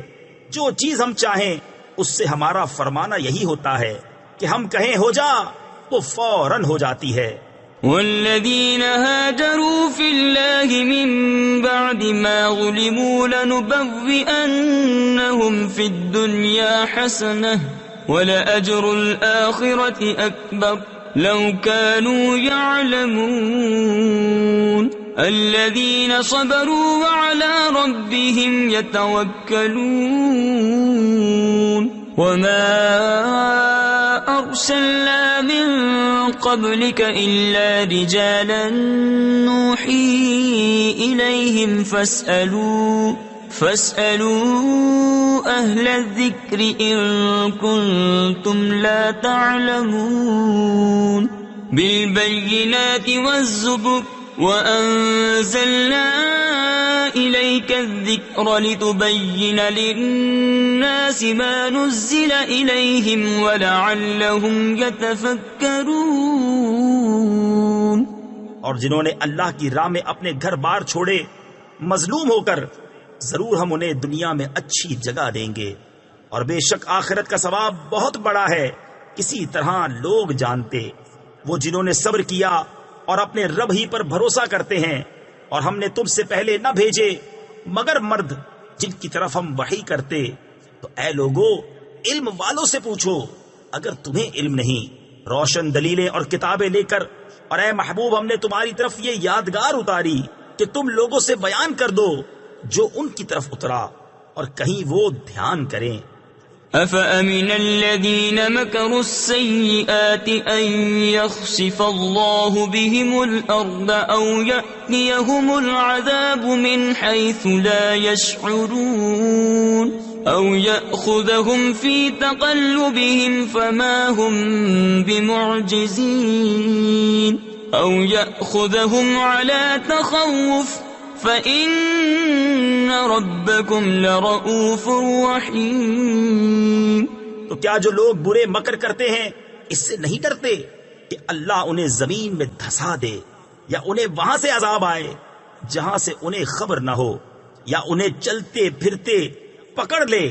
جو چیز ہم چاہیں اس سے ہمارا فرمانا یہی ہوتا ہے کہ ہم کہیں ہو جا وہ فوراً ہو جاتی ہے۔ والذین هاجروا فی اللہ من بعد ما ظلموا لنبوئنہم فی الدنیا حسنہ ولأجر الآخرة أكبر لو كانوا يعلمون الذين صبروا وعلى ربهم يتوكلون وما أرسلنا من قبلك إلا رجالا نوحي إليهم فاسألوا أهل الذكر إن كنتم لا تعلمون بالبينات والزبر وأنزلنا إليك الذكر لتبين للناس ما نزل إليهم ولعلهم يتفكرون. اور جنہوں نے اللہ کی راہ میں اپنے گھر بار چھوڑے مظلوم ہو کر، ضرور ہم انہیں دنیا میں اچھی جگہ دیں گے، اور بے شک آخرت کا ثواب بہت بڑا ہے، کسی طرح لوگ جانتے. وہ جنہوں نے صبر کیا اور اپنے رب ہی پر بھروسہ کرتے ہیں، اور ہم نے تم سے پہلے نہ بھیجے مگر مرد جن کی طرف ہم وحی کرتے. تو اے لوگو، علم والوں سے پوچھو اگر تمہیں علم نہیں، روشن دلیلیں اور کتابیں لے کر. اور اے محبوب، ہم نے تمہاری طرف یہ یادگار اتاری کہ تم لوگوں سے بیان کر دو جو ان کی طرف اترا، اور کہیں وہ دھیان کریں. أفأمن الذين مكروا السيئات أن يخسف الله بهم الأرض أو يأتيهم العذاب من حيث لا يشعرون أو يأخذهم في تقلبهم فما هم بمعجزين أو يأخذهم على تخوف فَإِنَّ رَبَّكُمْ لَرَؤُوفٌ رَحِيمٌ. تو کیا جو لوگ برے مکر کرتے ہیں اس سے نہیں ڈرتے کہ اللہ انہیں زمین میں دھسا دے، یا انہیں وہاں سے عذاب آئے جہاں سے انہیں خبر نہ ہو، یا انہیں چلتے پھرتے پکڑ لے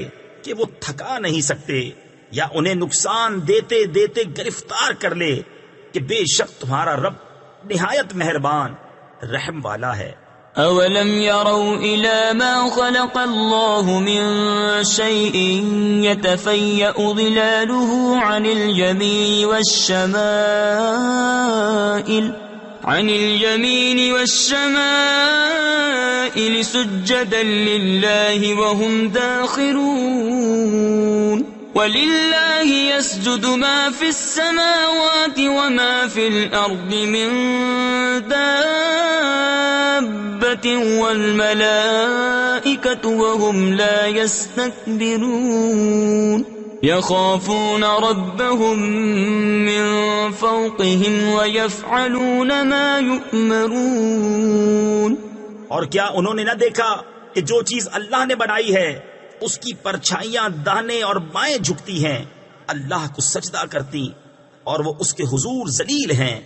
کہ وہ تھکا نہیں سکتے، یا انہیں نقصان دیتے دیتے گرفتار کر لے کہ بے شک تمہارا رب نہایت مہربان رحم والا ہے. أَوَلَمْ يَرَوْا إِلَى مَا خَلَقَ اللَّهُ مِنْ شَيْءٍ يَتَفَيَّأُ ظِلَالُهُ عَنِ الْيَمِينِ وَالشَّمَائِلِ سُجَّدًا لِلَّهِ وَهُمْ دَاخِرُونَ. وَلِلَّهِ يَسْجُدُ مَا فِي السَّمَاوَاتِ وَمَا فِي الْأَرْضِ مِنْ دَابَّةٍ وَالْمَلَائِكَةُ وَهُمْ لَا يَسْتَكْبِرُونَ يَخَافُونَ رَبَّهُمْ مِنْ فَوْقِهِمْ وَيَفْعَلُونَ مَا يُؤْمَرُونَ. اور کیا انہوں نے نہ دیکھا کہ جو چیز اللہ نے بنائی ہے اس کی پرچھائیاں داہنے اور بائیں جھکتی ہیں، اللہ کو سجدہ کرتی، اور وہ اس کے حضور ذلیل ہیں،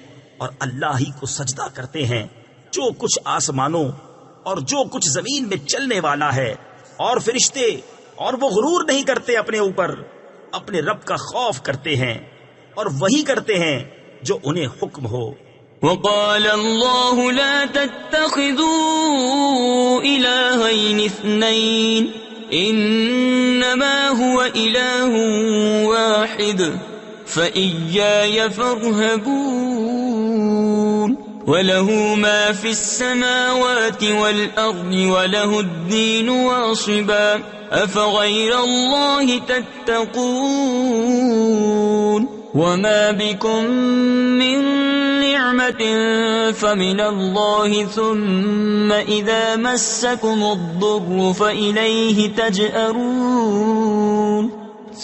اور اللہ ہی کو سجدہ کرتے ہیں جو کچھ آسمانوں اور جو کچھ زمین میں چلنے والا ہے. اور فرشتے، اور وہ غرور نہیں کرتے اپنے اوپر، اپنے رب کا خوف کرتے ہیں اور وہی کرتے ہیں جو انہیں حکم ہو. وقال الله لا تتخذوا إلهين اثنين إنما هو إله واحد فإياي فارهبون. وله ما في السماوات والأرض وله الدين واصبا أفغير الله تتقون. وما بكم من نعمة فمن الله ثم إذا مسكم الضر فإليه تجأرون.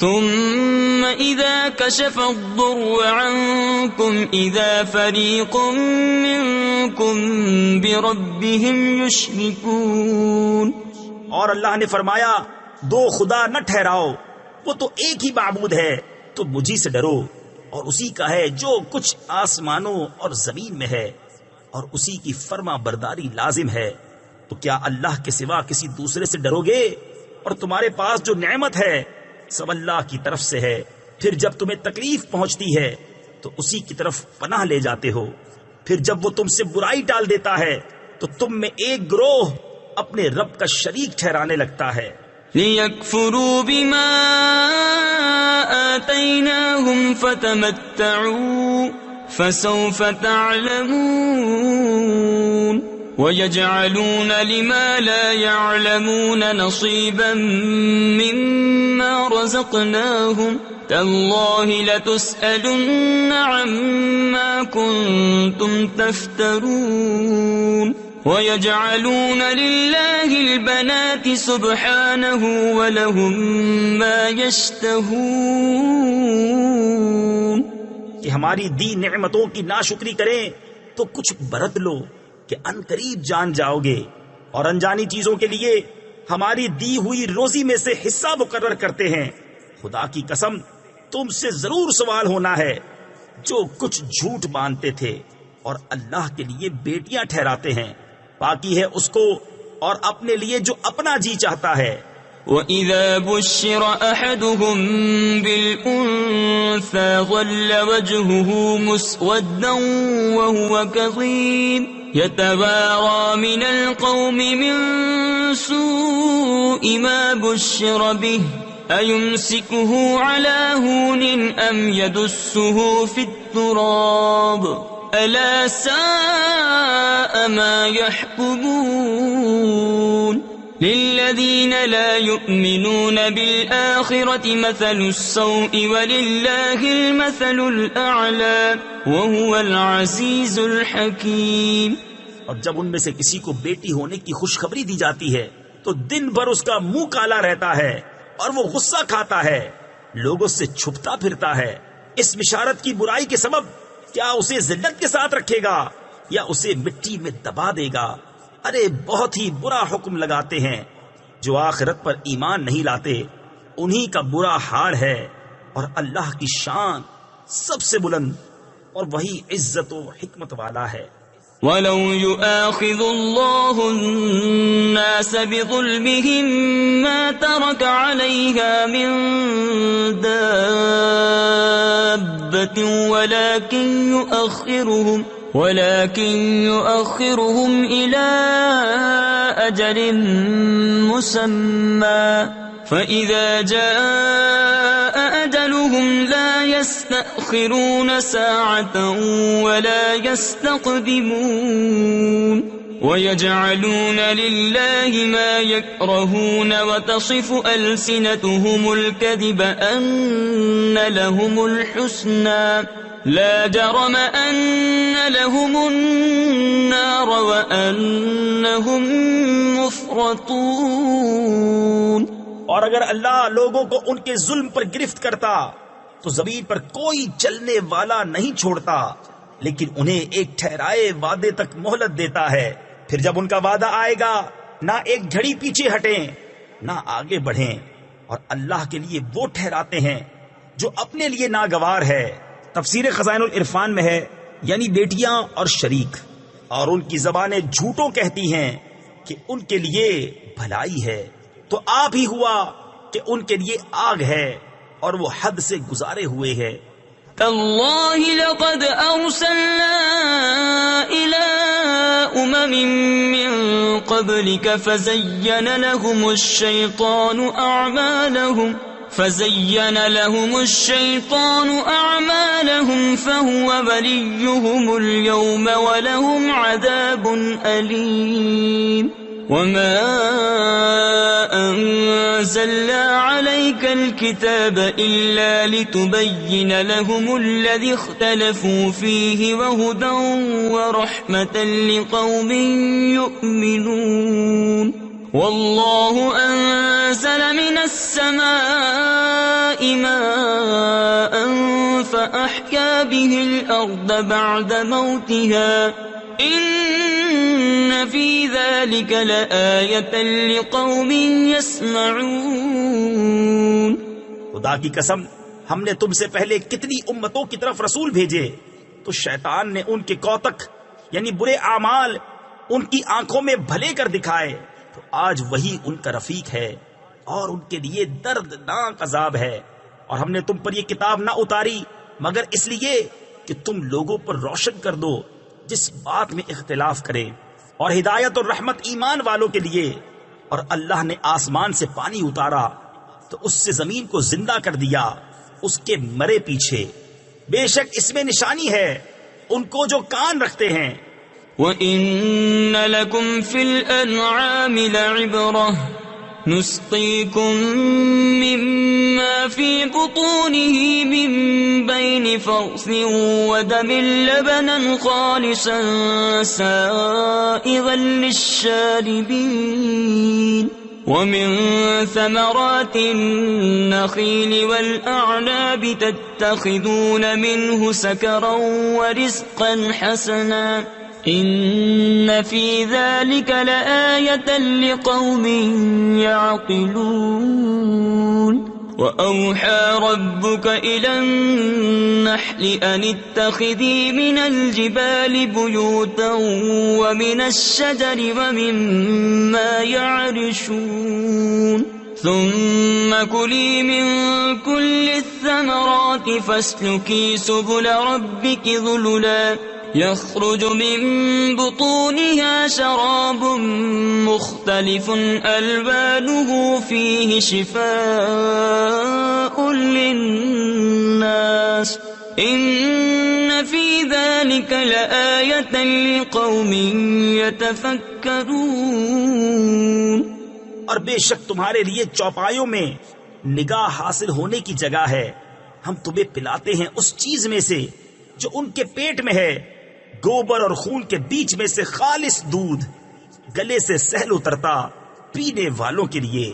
ثم إذا كشف الضر عنكم إذا فريق منكم بربهم يشركون. اور اللہ نے فرمایا، دو خدا نہ ٹھہراؤ، وہ تو ایک ہی معبود ہے، تو مجھی سے ڈرو، اور اسی کا ہے جو کچھ آسمانوں اور زمین میں ہے، اور اسی کی فرما برداری لازم ہے. تو کیا اللہ کے سوا کسی دوسرے سے ڈرو گے؟ اور تمہارے پاس جو نعمت ہے سب اللہ کی طرف سے ہے. پھر جب تمہیں تکلیف پہنچتی ہے تو اسی کی طرف پناہ لے جاتے ہو. پھر جب وہ تم سے برائی ٹال دیتا ہے تو تم میں ایک گروہ اپنے رب کا شریک ٹھہرانے لگتا ہے. لِيَكْفُرُوا بِمَا آتَيْنَاهُمْ فَتَمَتَّعُوا فَسَوْفَ تَعْلَمُونَ. وَيَجْعَلُونَ لِمَا لَا يَعْلَمُونَ نَصِيبًا مِّمَّا رَزَقْنَاهُمْ تَاللَّهِ لَتُسْأَلُنَّ عَمَّا كُنتُمْ تَفْتَرُونَ. وَيَجْعَلُونَ لِلَّهِ الْبَنَاتِ سُبْحَانَهُ وَلَهُم مَّا يَشْتَهُونَ کہ ہماری دی نعمتوں کی ناشکری کریں تو کچھ برت لو کہ ان قریب جان جاؤ گے، اور انجانی چیزوں کے لیے ہماری دی ہوئی روزی میں سے حصہ مقرر کرتے ہیں۔ خدا کی قسم تم سے ضرور سوال ہونا ہے جو کچھ جھوٹ باندھتے تھے اور اللہ کے لیے بیٹیاں ٹھہراتے ہیں۔ باقی ہے اس کو اور اپنے لیے جو اپنا جی چاہتا ہے۔ وَإِذَا بُشِّرَ أَحَدُهُم بِالْأُنثَىٰ ظَلَّ وَجْهُهُ مُسْوَدًّا وَهُوَ كَظِيمٌ يَتَوَارَىٰ مِنَ الْقَوْمِ مِن سُوءِ مَا بُشِّرَ بِهِ أَيُمْسِكُهُ عَلَىٰ هُونٍ أَمْ يَدُسُّهُ فِي التُّرَابِ أَلَا سَاءَ مَا يَحْكُمُونَ لِلَّذِينَ لَا يُؤْمِنُونَ بِالْآخِرَةِ مَثَلُ السَّوْءِ وَلِلَّهِ الْمَثَلُ الْأَعْلَىٰ وَهُوَ الْعَزِيزُ الْحَكِيمُ۔ اور جب ان میں سے کسی کو بیٹی ہونے کی خوشخبری دی جاتی ہے تو دن بھر اس کا منہ کالا رہتا ہے اور وہ غصہ کھاتا ہے، لوگوں سے چھپتا پھرتا ہے۔ اس بشارت کی برائی کے سبب کیا اسے ذلت کے ساتھ رکھے گا یا اسے مٹی میں دبا دے گا؟ ارے بہت ہی برا حکم لگاتے ہیں۔ جو آخرت پر ایمان نہیں لاتے انہی کا برا حال ہے، اور اللہ کی شان سب سے بلند اور وہی عزت و حکمت والا ہے۔ وَلَوْ يُؤَاخِذُ اللَّهُ النَّاسَ بِظُلْمِهِم مَّا تَرَكَ عَلَيْهَا مِن دَابَّةٍ ولكن يؤخرهم إلى أجل مسمى فإذا جاء أجلهم لا يستأخرون ساعة ولا يستقدمون ويجعلون لله ما يكرهون وتصف ألسنتهم الكذب أن لهم الحسنى لا جرم أن لهم النار وأنهم مفرطون۔ اور اگر اللہ لوگوں کو ان کے ظلم پر گرفت کرتا تو زمین پر کوئی چلنے والا نہیں چھوڑتا، لیکن انہیں ایک ٹھہرائے وعدے تک مہلت دیتا ہے۔ پھر جب ان کا وعدہ آئے گا نہ ایک گھڑی پیچھے ہٹیں نہ آگے بڑھیں، اور اللہ کے لیے وہ ٹھہراتے ہیں جو اپنے لیے ناگوار ہے۔ تفسیر خزائن العرفان میں ہے یعنی بیٹیاں اور شریک، اور ان کی زبانیں جھوٹوں کہتی ہیں کہ ان کے لیے بھلائی ہے، تو آپ ہی ہوا کہ ان کے لیے آگ ہے اور وہ حد سے گزارے ہوئے ہے۔ تاللہ لقد ارسلنا الى امم من قبلك فزين لهم الشيطان أعمالهم فهو وليهم اليوم ولهم عذاب أليم وما أنزلنا عليك الكتاب إلا لتبين لهم الذي اختلفوا فيه وهدى ورحمة لقوم يؤمنون والله أنزل من السماء ماء فأحيا به الأرض بعد موتها إن في ذلك لآية لقوم يسمعون۔ خدا کی قسم ہم نے تم سے پہلے کتنی امتوں کی طرف رسول بھیجے تو شیطان نے ان کے کوتک یعنی برے اعمال ان کی آنکھوں میں بھلے کر دکھائے، تو آج وہی ان کا رفیق ہے اور ان کے لیے دردناک عذاب ہے۔ اور ہم نے تم پر یہ کتاب نہ اتاری مگر اس لیے کہ تم لوگوں پر روشن کر دو جس بات میں اختلاف کرے، اور ہدایت اور رحمت ایمان والوں کے لیے۔ اور اللہ نے آسمان سے پانی اتارا تو اس سے زمین کو زندہ کر دیا اس کے مرے پیچھے، بے شک اس میں نشانی ہے ان کو جو کان رکھتے ہیں۔ وَإِنَّ لَكُمْ فِي الْأَنْعَامِ لَعِبْرَةً نُسْقِيكُم مِّمَّا فِي بُطُونِهِ مِن بَيْنِ بين فرث ودم لبنا خالصا سائغا للشاربين ومن ثمرات النخيل والأعناب تتخذون منه سكرا ورزقا حسنا إن في ذلك لآية لقوم يعقلون وأوحى ربك إلى النحل أن اتخذي من الجبال بيوتا ومن الشجر ومما يعرشون ثم كلي من كل الثمرات فاسلكي سبل ربك ذللا يخرج من بطونها شراب مختلف ألوانه فيه شفاء للناس إن في ذلك لآية لقوم يتفكرون. اور بے شک تمہارے لیے چوپایوں میں نگاہ حاصل ہونے کی جگہ ہے. ہم تمہیں پلاتے ہیں اس چیز میں سے جو ان کے پیٹ میں ہے، گوبر اور خون کے بیچ میں سے خالص دودھ، گلے سے سہل اترتا پینے والوں کے لیے،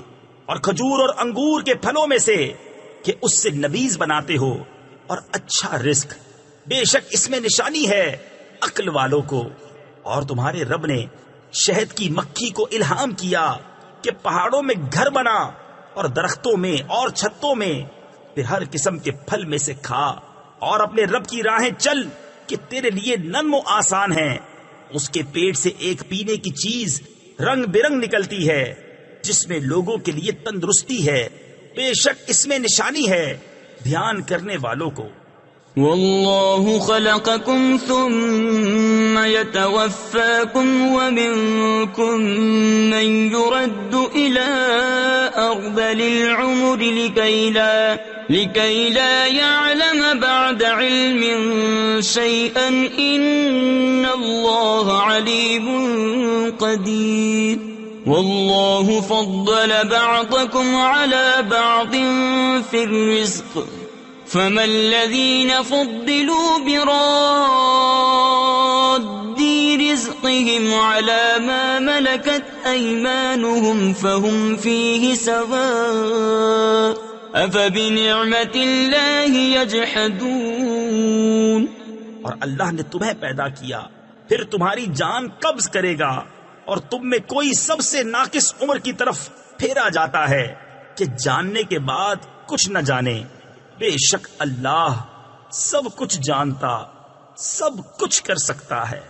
اور کھجور اور انگور کے پھلوں میں سے کہ اس سے نبیذ بناتے ہو، اور اچھا رزق. بے شک اس میں نشانی ہے عقل والوں کو. اور تمہارے رب نے شہد کی مکھی کو الہام کیا کہ پہاڑوں میں گھر بنا اور درختوں میں اور چھتوں میں، پھر ہر قسم کے پھل میں سے کھا اور اپنے رب کی راہیں چل کہ تیرے لیے نرم و آسان ہے. اس کے پیٹ سے ایک پینے کی چیز رنگ برنگ نکلتی ہے جس میں لوگوں کے لیے تندرستی ہے. بے شک اس میں نشانی ہے دھیان کرنے والوں کو. واللہ خلقکم ثم يتوفاکم ومنکم من يرد الى ارذل العمر لكي لا يعلم بعد علم شيئا ان اللہ علیم قدیر. واللہ فضل بعضکم على بعض في الرزق فما الذين فضلوا براد رزقهم على ما ملكت أيمانهم فهم فيه سواء أفبنعمة الله يجحدون. اور اللہ نے تمہیں پیدا کیا، پھر تمہاری جان قبض کرے گا، اور تم میں کوئی سب سے ناقص عمر کی طرف پھیرا جاتا ہے کہ جاننے کے بعد کچھ نہ جانے. بے شک اللہ سب کچھ جانتا، سب کچھ کر سکتا ہے.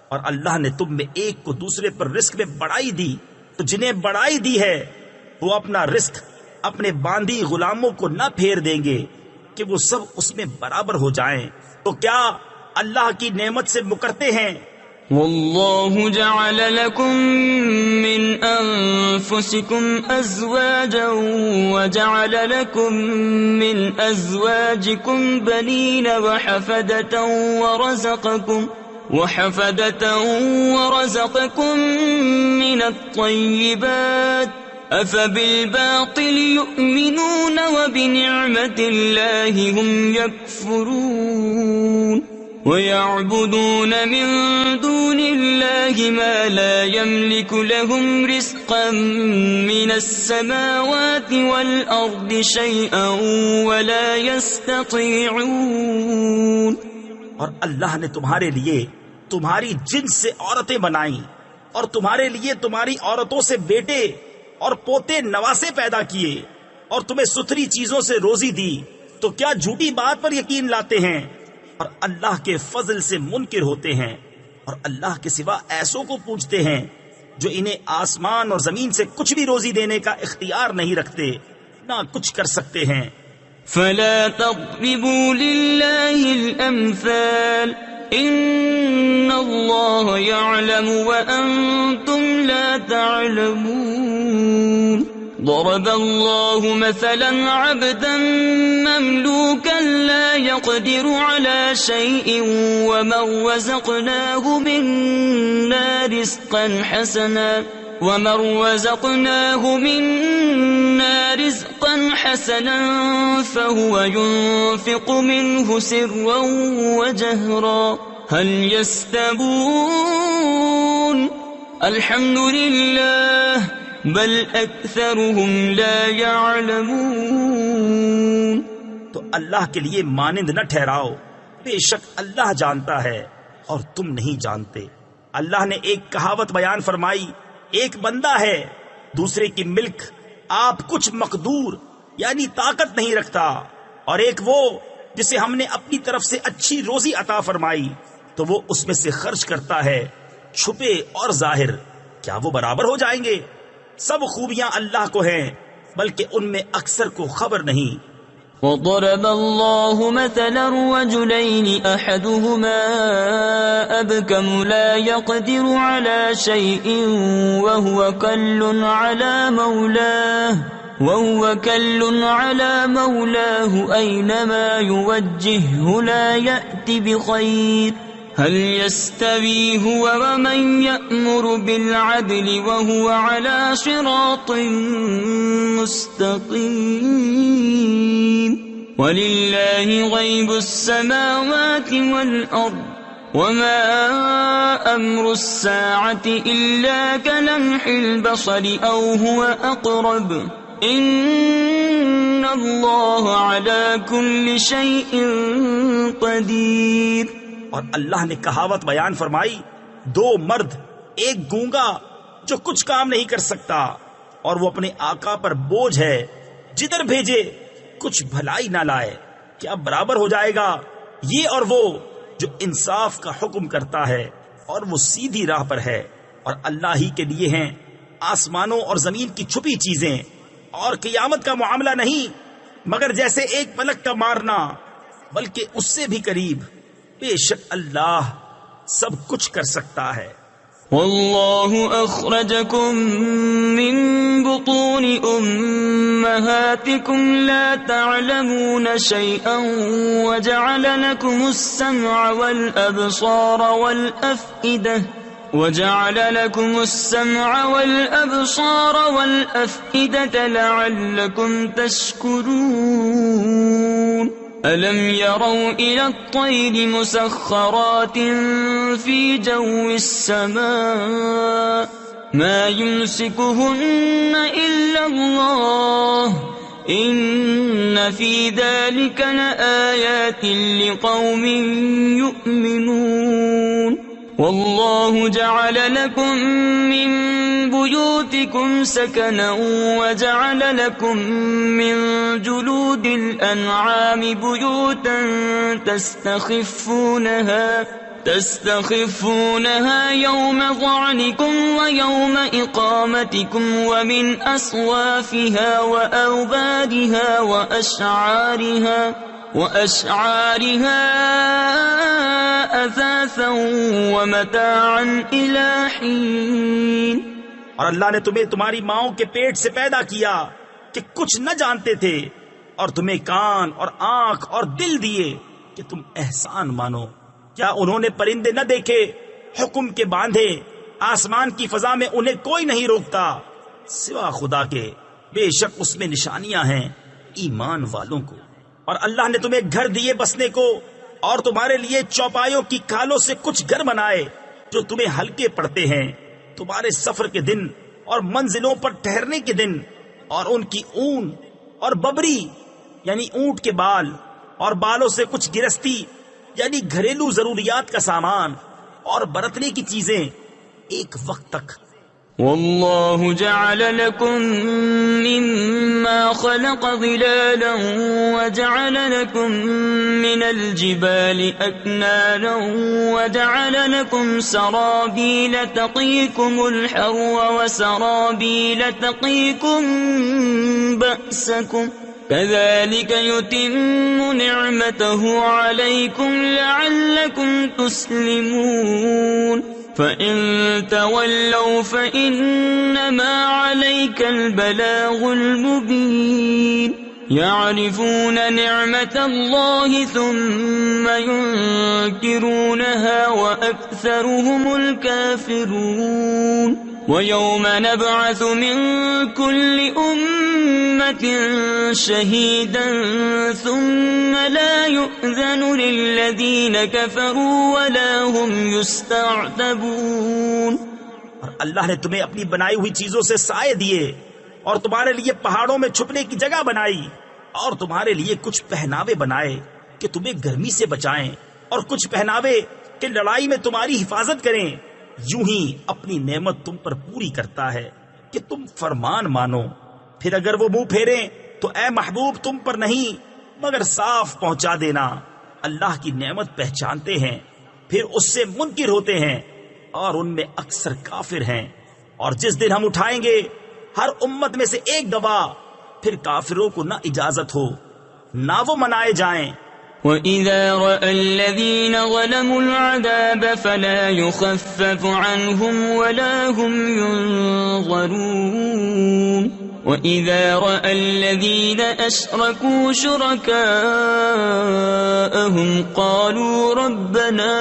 اور اللہ نے تم میں ایک کو دوسرے پر رزق میں بڑائی دی، تو جنہیں بڑائی دی ہے وہ اپنا رزق اپنے باندی غلاموں کو نہ پھیر دیں گے کہ وہ سب اس میں برابر ہو جائیں. تو کیا اللہ کی نعمت سے مکرتے ہیں؟ واللہ جعل لکم من انفسکم ازواجا وجعل لکم من ازواجکم بنین وحفدة ورزقكم من الطيبات أفبالباطل يؤمنون وبنعمة الله هم يكفرون ويعبدون من دون الله ما لا يملك لهم رزقا من السماوات والأرض شيئا ولا يستطيعون. اور اللہ نے تمہارے لیے تمہاری جنس سے عورتیں بنائیں اور تمہارے لیے تمہاری عورتوں سے بیٹے اور پوتے نواسے پیدا کیے اور تمہیں ستھری چیزوں سے روزی دی. تو کیا جھوٹی بات پر یقین لاتے ہیں اور اللہ کے فضل سے منکر ہوتے ہیں اور اللہ کے سوا ایسوں کو پوچھتے ہیں جو انہیں آسمان اور زمین سے کچھ بھی روزی دینے کا اختیار نہیں رکھتے نہ کچھ کر سکتے ہیں. فلا تضربوا لله الأمثال إن الله يعلم وأنتم لا تعلمون. ضرب الله مثلا عبدا مملوكا لا يقدر على شيء ومن رزقناه منا رزقا حسنا ومن رزقناه منا رزقا حسنا فهو ينفق منه سرا وجهرا هل يستوون الحمد لله بل اکثرهم لا يعلمون۔ تو اللہ کے لیے مانند نہ ٹھہراؤ، بے شک اللہ جانتا ہے اور تم نہیں جانتے۔ اللہ نے ایک کہاوت بیان فرمائی، ایک بندہ ہے دوسرے کی ملک آپ کچھ مقدور یعنی طاقت نہیں رکھتا، اور ایک وہ جسے ہم نے اپنی طرف سے اچھی روزی عطا فرمائی تو وہ اس میں سے خرچ کرتا ہے چھپے اور ظاہر، کیا وہ برابر ہو جائیں گے؟ سب خوبیاں اللہ کو ہیں بلکہ ان میں اکثر کو خبر نہیں۔ وضرب الله مثلا رجلين أحدهما أبكم لا يقدر على شيء وهو كل على مولاه أينما يوجهه لا يأتي بخير هل يستوي هو ومن يأمر بالعدل وهو على صراط مستقيم ولله غيب السماوات والأرض وما أمر الساعة إلا كلمح البصر أو هو أقرب إن الله على كل شيء قدير۔ اور اللہ نے کہاوت بیان فرمائی، دو مرد، ایک گونگا جو کچھ کام نہیں کر سکتا اور وہ اپنے آقا پر بوجھ ہے، جدھر بھیجے کچھ بھلائی نہ لائے، کیا برابر ہو جائے گا یہ اور وہ جو انصاف کا حکم کرتا ہے اور وہ سیدھی راہ پر ہے؟ اور اللہ ہی کے لیے ہیں آسمانوں اور زمین کی چھپی چیزیں، اور قیامت کا معاملہ نہیں مگر جیسے ایک پلک کا مارنا، بلکہ اس سے بھی قریب۔ بے شک اللہ سب کچھ کر سکتا ہے۔ واللہ اخرجکم من بطون امہاتکم لا تعلمون شیئا وجعل لکم السمع والابصار والافئدة لعلکم تشکرون۔ أَلَمْ يَرَوْا إِلَى الطَّيْرِ مُسَخَّرَاتٍ فِي جَوِّ السَّمَاءِ مَا يُمْسِكُهُنَّ إِلَّا اللَّهُ إِنَّ فِي ذَلِكَ لَآيَاتٍ لِقَوْمٍ يُؤْمِنُونَ۔ والله جعل لكم من بيوتكم سكنا وجعل لكم من جلود الأنعام بيوتا تستخفونها يوم ظعنكم ويوم إقامتكم ومن أصوافها وأوبارها وأشعارها أثاثا ومتاعا إلى حين۔ اور اللہ نے تمہیں تمہاری ماؤں کے پیٹ سے پیدا کیا کہ کچھ نہ جانتے تھے، اور تمہیں کان اور آنکھ اور دل دیے کہ تم احسان مانو۔ کیا انہوں نے پرندے نہ دیکھے حکم کے باندھے؟ آسمان کی فضا میں انہیں کوئی نہیں روکتا سوا خدا کے، بے شک اس میں نشانیاں ہیں ایمان والوں کو۔ اور اللہ نے تمہیں گھر دیے بسنے کو، اور تمہارے لیے چوپایوں کی کھالوں سے کچھ گھر بنائے جو تمہیں ہلکے پڑتے ہیں، تمہارے سفر کے دن اور منزلوں پر ٹھہرنے کے دن، اور ان کی اون اور ببری یعنی اونٹ کے بال، اور بالوں سے کچھ گرستی یعنی گھریلو ضروریات کا سامان اور برتنے کی چیزیں ایک وقت تک۔ واللہ جعل لکم مما خلق ظلالا وجعل لکم من الجبال اکنانا وجعل لکم سرابیل تقیکم الحر وسرابیل تقیکم بأسکم كذلك يتم نعمته عليكم لعلكم تسلمون فإن تولوا فإنما عليك البلاغ المبين يعرفون نعمة الله ثم ينكرونها وأكثرهم الكافرون۔ وَيَوْمَ نَبْعَثُ مِن كُلِّ أُمَّةٍ شَهِيدًا ثُمَّ لَا يُؤْذَنُ لِلَّذِينَ كَفَرُوا وَلَا هُمْ يُسْتَعْتَبُونَ۔ اور اللہ نے تمہیں اپنی بنائی ہوئی چیزوں سے سائے دیے اور تمہارے لیے پہاڑوں میں چھپنے کی جگہ بنائی اور تمہارے لیے کچھ پہناوے بنائے کہ تمہیں گرمی سے بچائیں اور کچھ پہناوے کہ لڑائی میں تمہاری حفاظت کریں۔ یوں ہی اپنی نعمت تم پر پوری کرتا ہے کہ تم فرمان مانو۔ پھر اگر وہ منہ پھیریں تو اے محبوب تم پر نہیں مگر صاف پہنچا دینا۔ اللہ کی نعمت پہچانتے ہیں پھر اس سے منکر ہوتے ہیں اور ان میں اکثر کافر ہیں۔ اور جس دن ہم اٹھائیں گے ہر امت میں سے ایک گواہ، پھر کافروں کو نہ اجازت ہو نہ وہ منائے جائیں۔ وَإِذَا رَأَى الَّذِينَ ظَلَمُوا الْعَذَابَ فَلَا يُخَفَّفُ عَنْهُمْ وَلَا هُمْ يُنظَرُونَ وَإِذَا رَأَى الَّذِينَ أَشْرَكُوا شُرَكَاءَهُمْ قَالُوا رَبَّنَا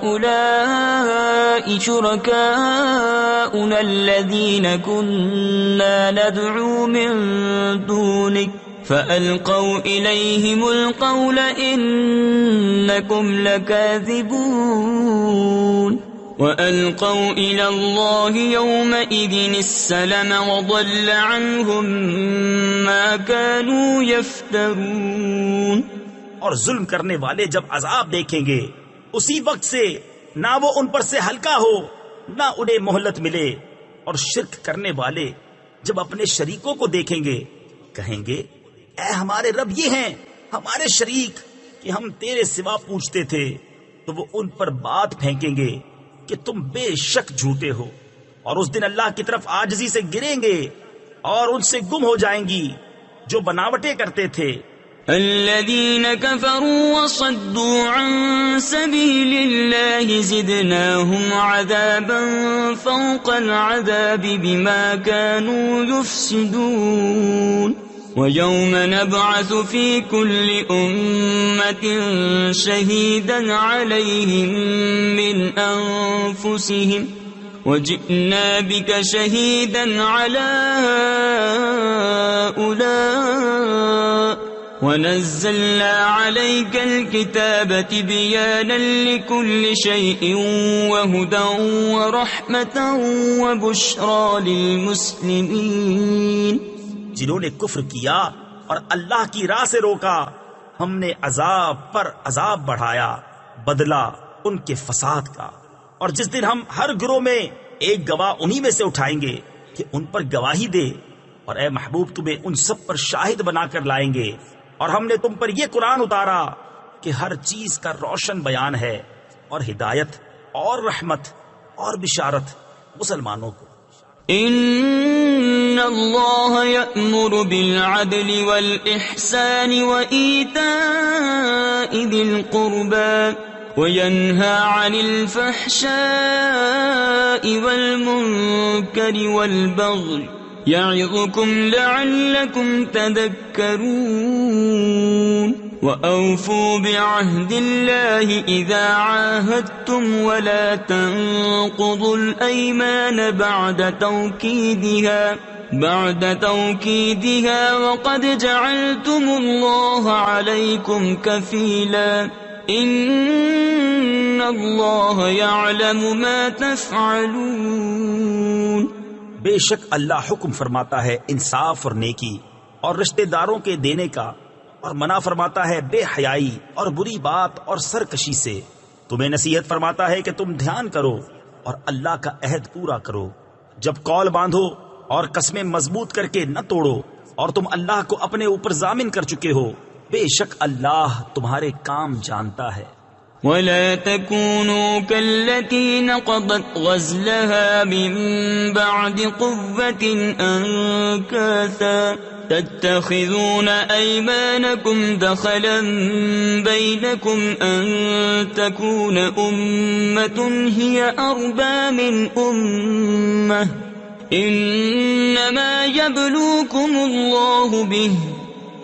هَؤُلَاءِ شُرَكَاؤُنَا الَّذِينَ كُنَّا نَدْعُو مِن دُونِكَ فَأَلْقَوْا إِلَيْهِمُ الْقَوْلَ إِنَّكُمْ لَكَاذِبُونَ وَأَلْقَوْا إِلَى اللَّهِ يَوْمَئِذٍ السَّلَمَ وَضَلَّ عَنْهُمْ مَا كَانُوا يَفْتَرُونَ۔ اور ظلم کرنے والے جب عذاب دیکھیں گے اسی وقت سے نہ وہ ان پر سے ہلکا ہو نہ انہیں مہلت ملے۔ اور شرک کرنے والے جب اپنے شریکوں کو دیکھیں گے کہیں گے اے ہمارے رب یہ ہیں ہمارے شریک کہ ہم تیرے سوا پوچھتے تھے، تو وہ ان پر بات پھینکیں گے کہ تم بے شک جھوٹے ہو۔ اور اس دن اللہ کی طرف عاجزی سے گریں گے اور ان سے گم ہو جائیں گی جو بناوٹیں کرتے تھے۔ الذين كفروا وصدوا عن سبيل الله زدناهم عذابا فوق العذاب بما كانوا يفسدون ويوم نبعث في كل أمة شهيدا عليهم من أنفسهم وجئنا بك شهيدا على هؤلاء ونزلنا عليك الكتاب تبيانا لكل شيء وهدى ورحمة وبشرى للمسلمين۔ جنہوں نے کفر کیا اور اللہ کی راہ سے روکا ہم نے عذاب پر عذاب بڑھایا بدلہ ان کے فساد کا۔ اور جس دن ہم ہر گروہ میں ایک گواہ انہی میں سے اٹھائیں گے کہ ان پر گواہی دے، اور اے محبوب تمہیں ان سب پر شاہد بنا کر لائیں گے۔ اور ہم نے تم پر یہ قرآن اتارا کہ ہر چیز کا روشن بیان ہے اور ہدایت اور رحمت اور بشارت مسلمانوں کو۔ ان اللہ یأمر بالعدل والإحسان وإیتاء ذی القربى وینہى عن الفحشاء والمنکر والبغی یعظکم لعلکم تذکرون وأوفوا بعهد الله إذا عاهدتم ولا تنقضوا الأيمان بعد توكيدها وقد جعلتم الله عليكم كفيلا إن الله يعلم ما تفعلون۔ بے شک اللہ حکم فرماتا ہے انصاف اور نیکی اور رشتہ داروں کے دینے کا، اور منع فرماتا ہے بے حیائی اور بری بات اور سرکشی سے۔ تمہیں نصیحت فرماتا ہے کہ تم دھیان کرو اور اللہ کا عہد پورا کرو۔ جب قول باندھو اور قسمیں مضبوط کر کے نہ توڑو، اور تم اللہ کو اپنے اوپر ضامن کر چکے ہو، بے شک اللہ تمہارے کام جانتا ہے۔ ولا تكونوا كالتي نقضت غزلها من بعد قوة أنكاثا تتخذون أيمانكم دخلا بينكم أن تكون أمة هي أربى من أمة إنما يبلوكم الله به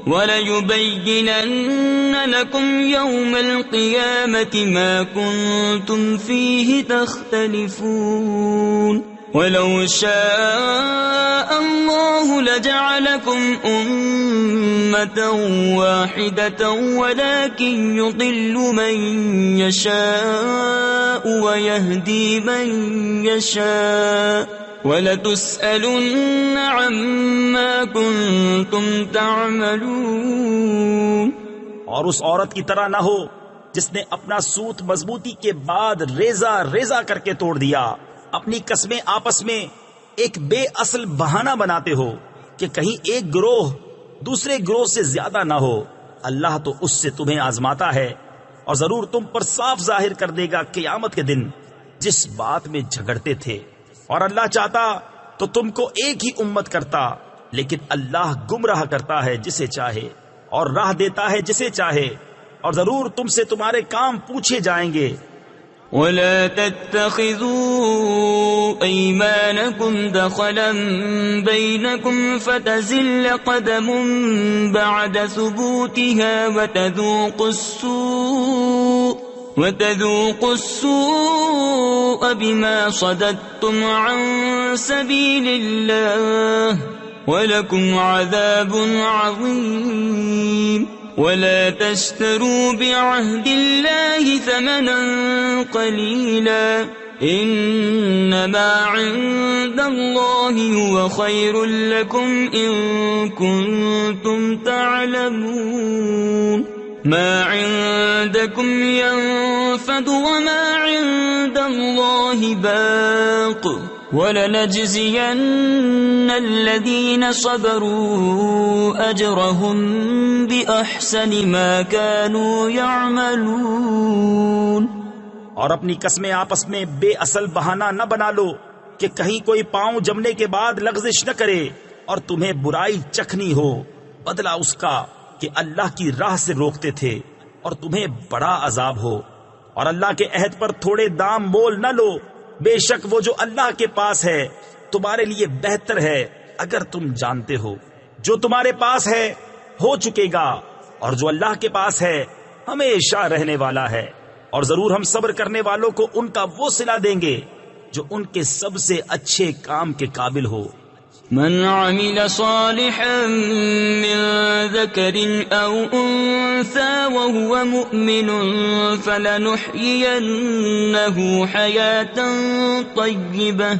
وَلَيُبَيِّنَنَّ لَكُمْ يَوْمَ الْقِيَامَةِ مَا كُنتُمْ فِيهِ تَخْتَلِفُونَ وَلَوْ شَاءَ اللَّهُ لَجَعَلَكُمْ أُمَّةً وَاحِدَةً وَلَكِنْ يُضِلُّ مَنْ يَشَاءُ وَيَهْدِي مَنْ يَشَاءُ وَلَتُسْأَلُنَّ عَمَّا كُنْتُمْ تَعْمَلُونَ۔ اور اس عورت کی طرح نہ ہو جس نے اپنا سوت مضبوطی کے بعد ریزہ ریزہ کر کے توڑ دیا۔ اپنی قسمیں آپس میں ایک بے اصل بہانہ بناتے ہو کہ کہیں ایک گروہ دوسرے گروہ سے زیادہ نہ ہو۔ اللہ تو اس سے تمہیں آزماتا ہے اور ضرور تم پر صاف ظاہر کر دے گا قیامت کے دن جس بات میں جھگڑتے تھے۔ اور اللہ چاہتا تو تم کو ایک ہی امت کرتا، لیکن اللہ گمراہ کرتا ہے جسے چاہے اور راہ دیتا ہے جسے چاہے، اور ضرور تم سے تمہارے کام پوچھے جائیں گے۔ وَلَا تَتَّخِذُوا أَيْمَانَكُمْ دَخَلًا بَيْنَكُمْ فَتَزِلَّ قَدَمٌ بَعْدَ ثُبُوتِهَا وَتَذُوقُوا السُّوءَ بِمَا صَدَدتُّمْ عَن سَبِيلِ اللَّهِ وَلَكُمْ عَذَابٌ عَظِيمٌ۔ وَلَا تَشْتَرُوا بِعَهْدِ اللَّهِ ثَمَنًا قَلِيلًا إِنَّمَا عِندَ اللَّهِ هُوَ خَيْرٌ لَكُمْ إِن كُنتُمْ تَعْلَمُونَ۔ مَا عِندَكُمْ يَنفَدُ وَمَا عِندَ اللَّهِ بَاقٍ وَلَنَجْزِيَنَّ الَّذِينَ صَبَرُوا أَجْرَهُمْ بِأَحْسَنِ مَا كَانُوا يَعْمَلُونَ۔ اور اپنی قسمیں آپس میں بے اصل بہانہ نہ بنا لو کہ کہیں کوئی پاؤں جمنے کے بعد لغزش نہ کرے اور تمہیں برائی چکھنی ہو۔ بدلہ اس کا کہ اللہ کی راہ سے روکتے تھے اور تمہیں بڑا عذاب ہو۔ اور اللہ کے عہد پر تھوڑے دام مول نہ لو، بے شک وہ جو اللہ کے پاس ہے تمہارے لیے بہتر ہے اگر تم جانتے ہو۔ جو تمہارے پاس ہے ہو چکے گا، اور جو اللہ کے پاس ہے ہمیشہ رہنے والا ہے، اور ضرور ہم صبر کرنے والوں کو ان کا وہ صلہ دیں گے جو ان کے سب سے اچھے کام کے قابل ہو۔ من عمل صالحا من ذكر أو أنثى وهو مؤمن فلنحيينه حياة طيبة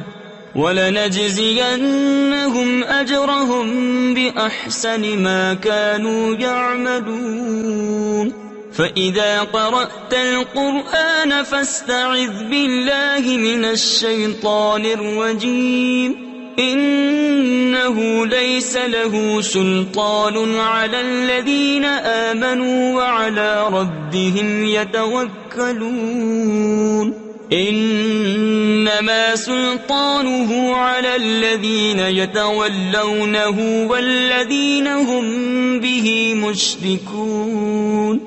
وَلَنَجْزِيَنَّهُمْ أَجْرَهُمْ بِأَحْسَنِ مَا كَانُوا يَعْمَلُونَ فَإِذَا قَرَأْتَ الْقُرْآنَ فَاسْتَعِذْ بِاللَّهِ مِنَ الشَّيْطَانِ الرَّجِيمِ إِنَّهُ لَيْسَ لَهُ سُلْطَانٌ عَلَى الَّذِينَ آمَنُوا وَعَلَى رَبِّهِمْ يَتَوَكَّلُونَ إِنَّمَا سُلْطَانُهُ عَلَى الَّذِينَ يَتَوَلَّوْنَهُ وَالَّذِينَ هُمْ بِهِ مُشْرِكُونَ۔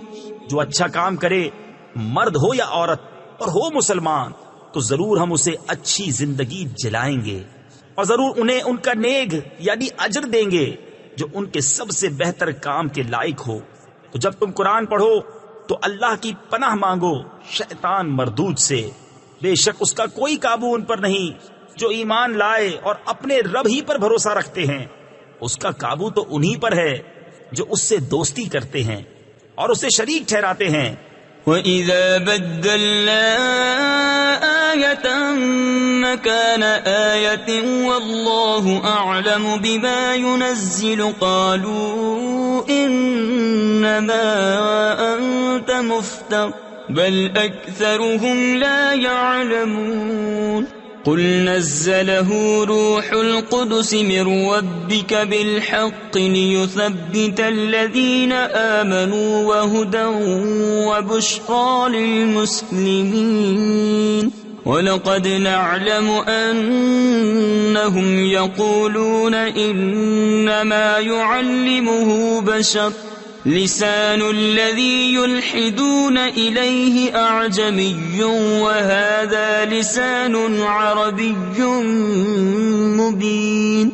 جو اچھا کام کرے مرد ہو یا عورت اور ہو مسلمان تو ضرور ہم اسے اچھی زندگی جلائیں گے اور ضرور انہیں ان کا نیک یعنی اجر دیں گے جو ان کے سب سے بہتر کام کے لائق ہو۔ تو جب تم قرآن پڑھو تو اللہ کی پناہ مانگو شیطان مردود سے، بے شک اس کا کوئی قابو ان پر نہیں جو ایمان لائے اور اپنے رب ہی پر بھروسہ رکھتے ہیں۔ اس کا قابو تو انہی پر ہے جو اس سے دوستی کرتے ہیں اور اسے شریک ٹھہراتے ہیں۔ وَإِذَا بَدَّلْنَا آيَةً مَكَانَ آيَةٍ وَاللَّهُ أَعْلَمُ بِمَا يُنَزِّلُ قَالُوا إِنَّمَا أَنْتَ مُفْتَرٍ بَلْ أَكْثَرُهُمْ لَا يَعْلَمُونَ قُلْ نَزَّلَهُ رُوحُ الْقُدُسِ مِنْ رَبِّكَ بِالْحَقِّ لِيُثَبِّتَ الَّذِينَ آمَنُوا وَهُدًى وَبُشْرَى لِلْمُسْلِمِينَ وَلَقَدْ نَعْلَمُ أَنَّهُمْ يَقُولُونَ إِنَّمَا يُعَلِّمُهُ بَشَرٌ لسان الذي يلحدون إليه أعجمي وهذا لسان عربي مبين۔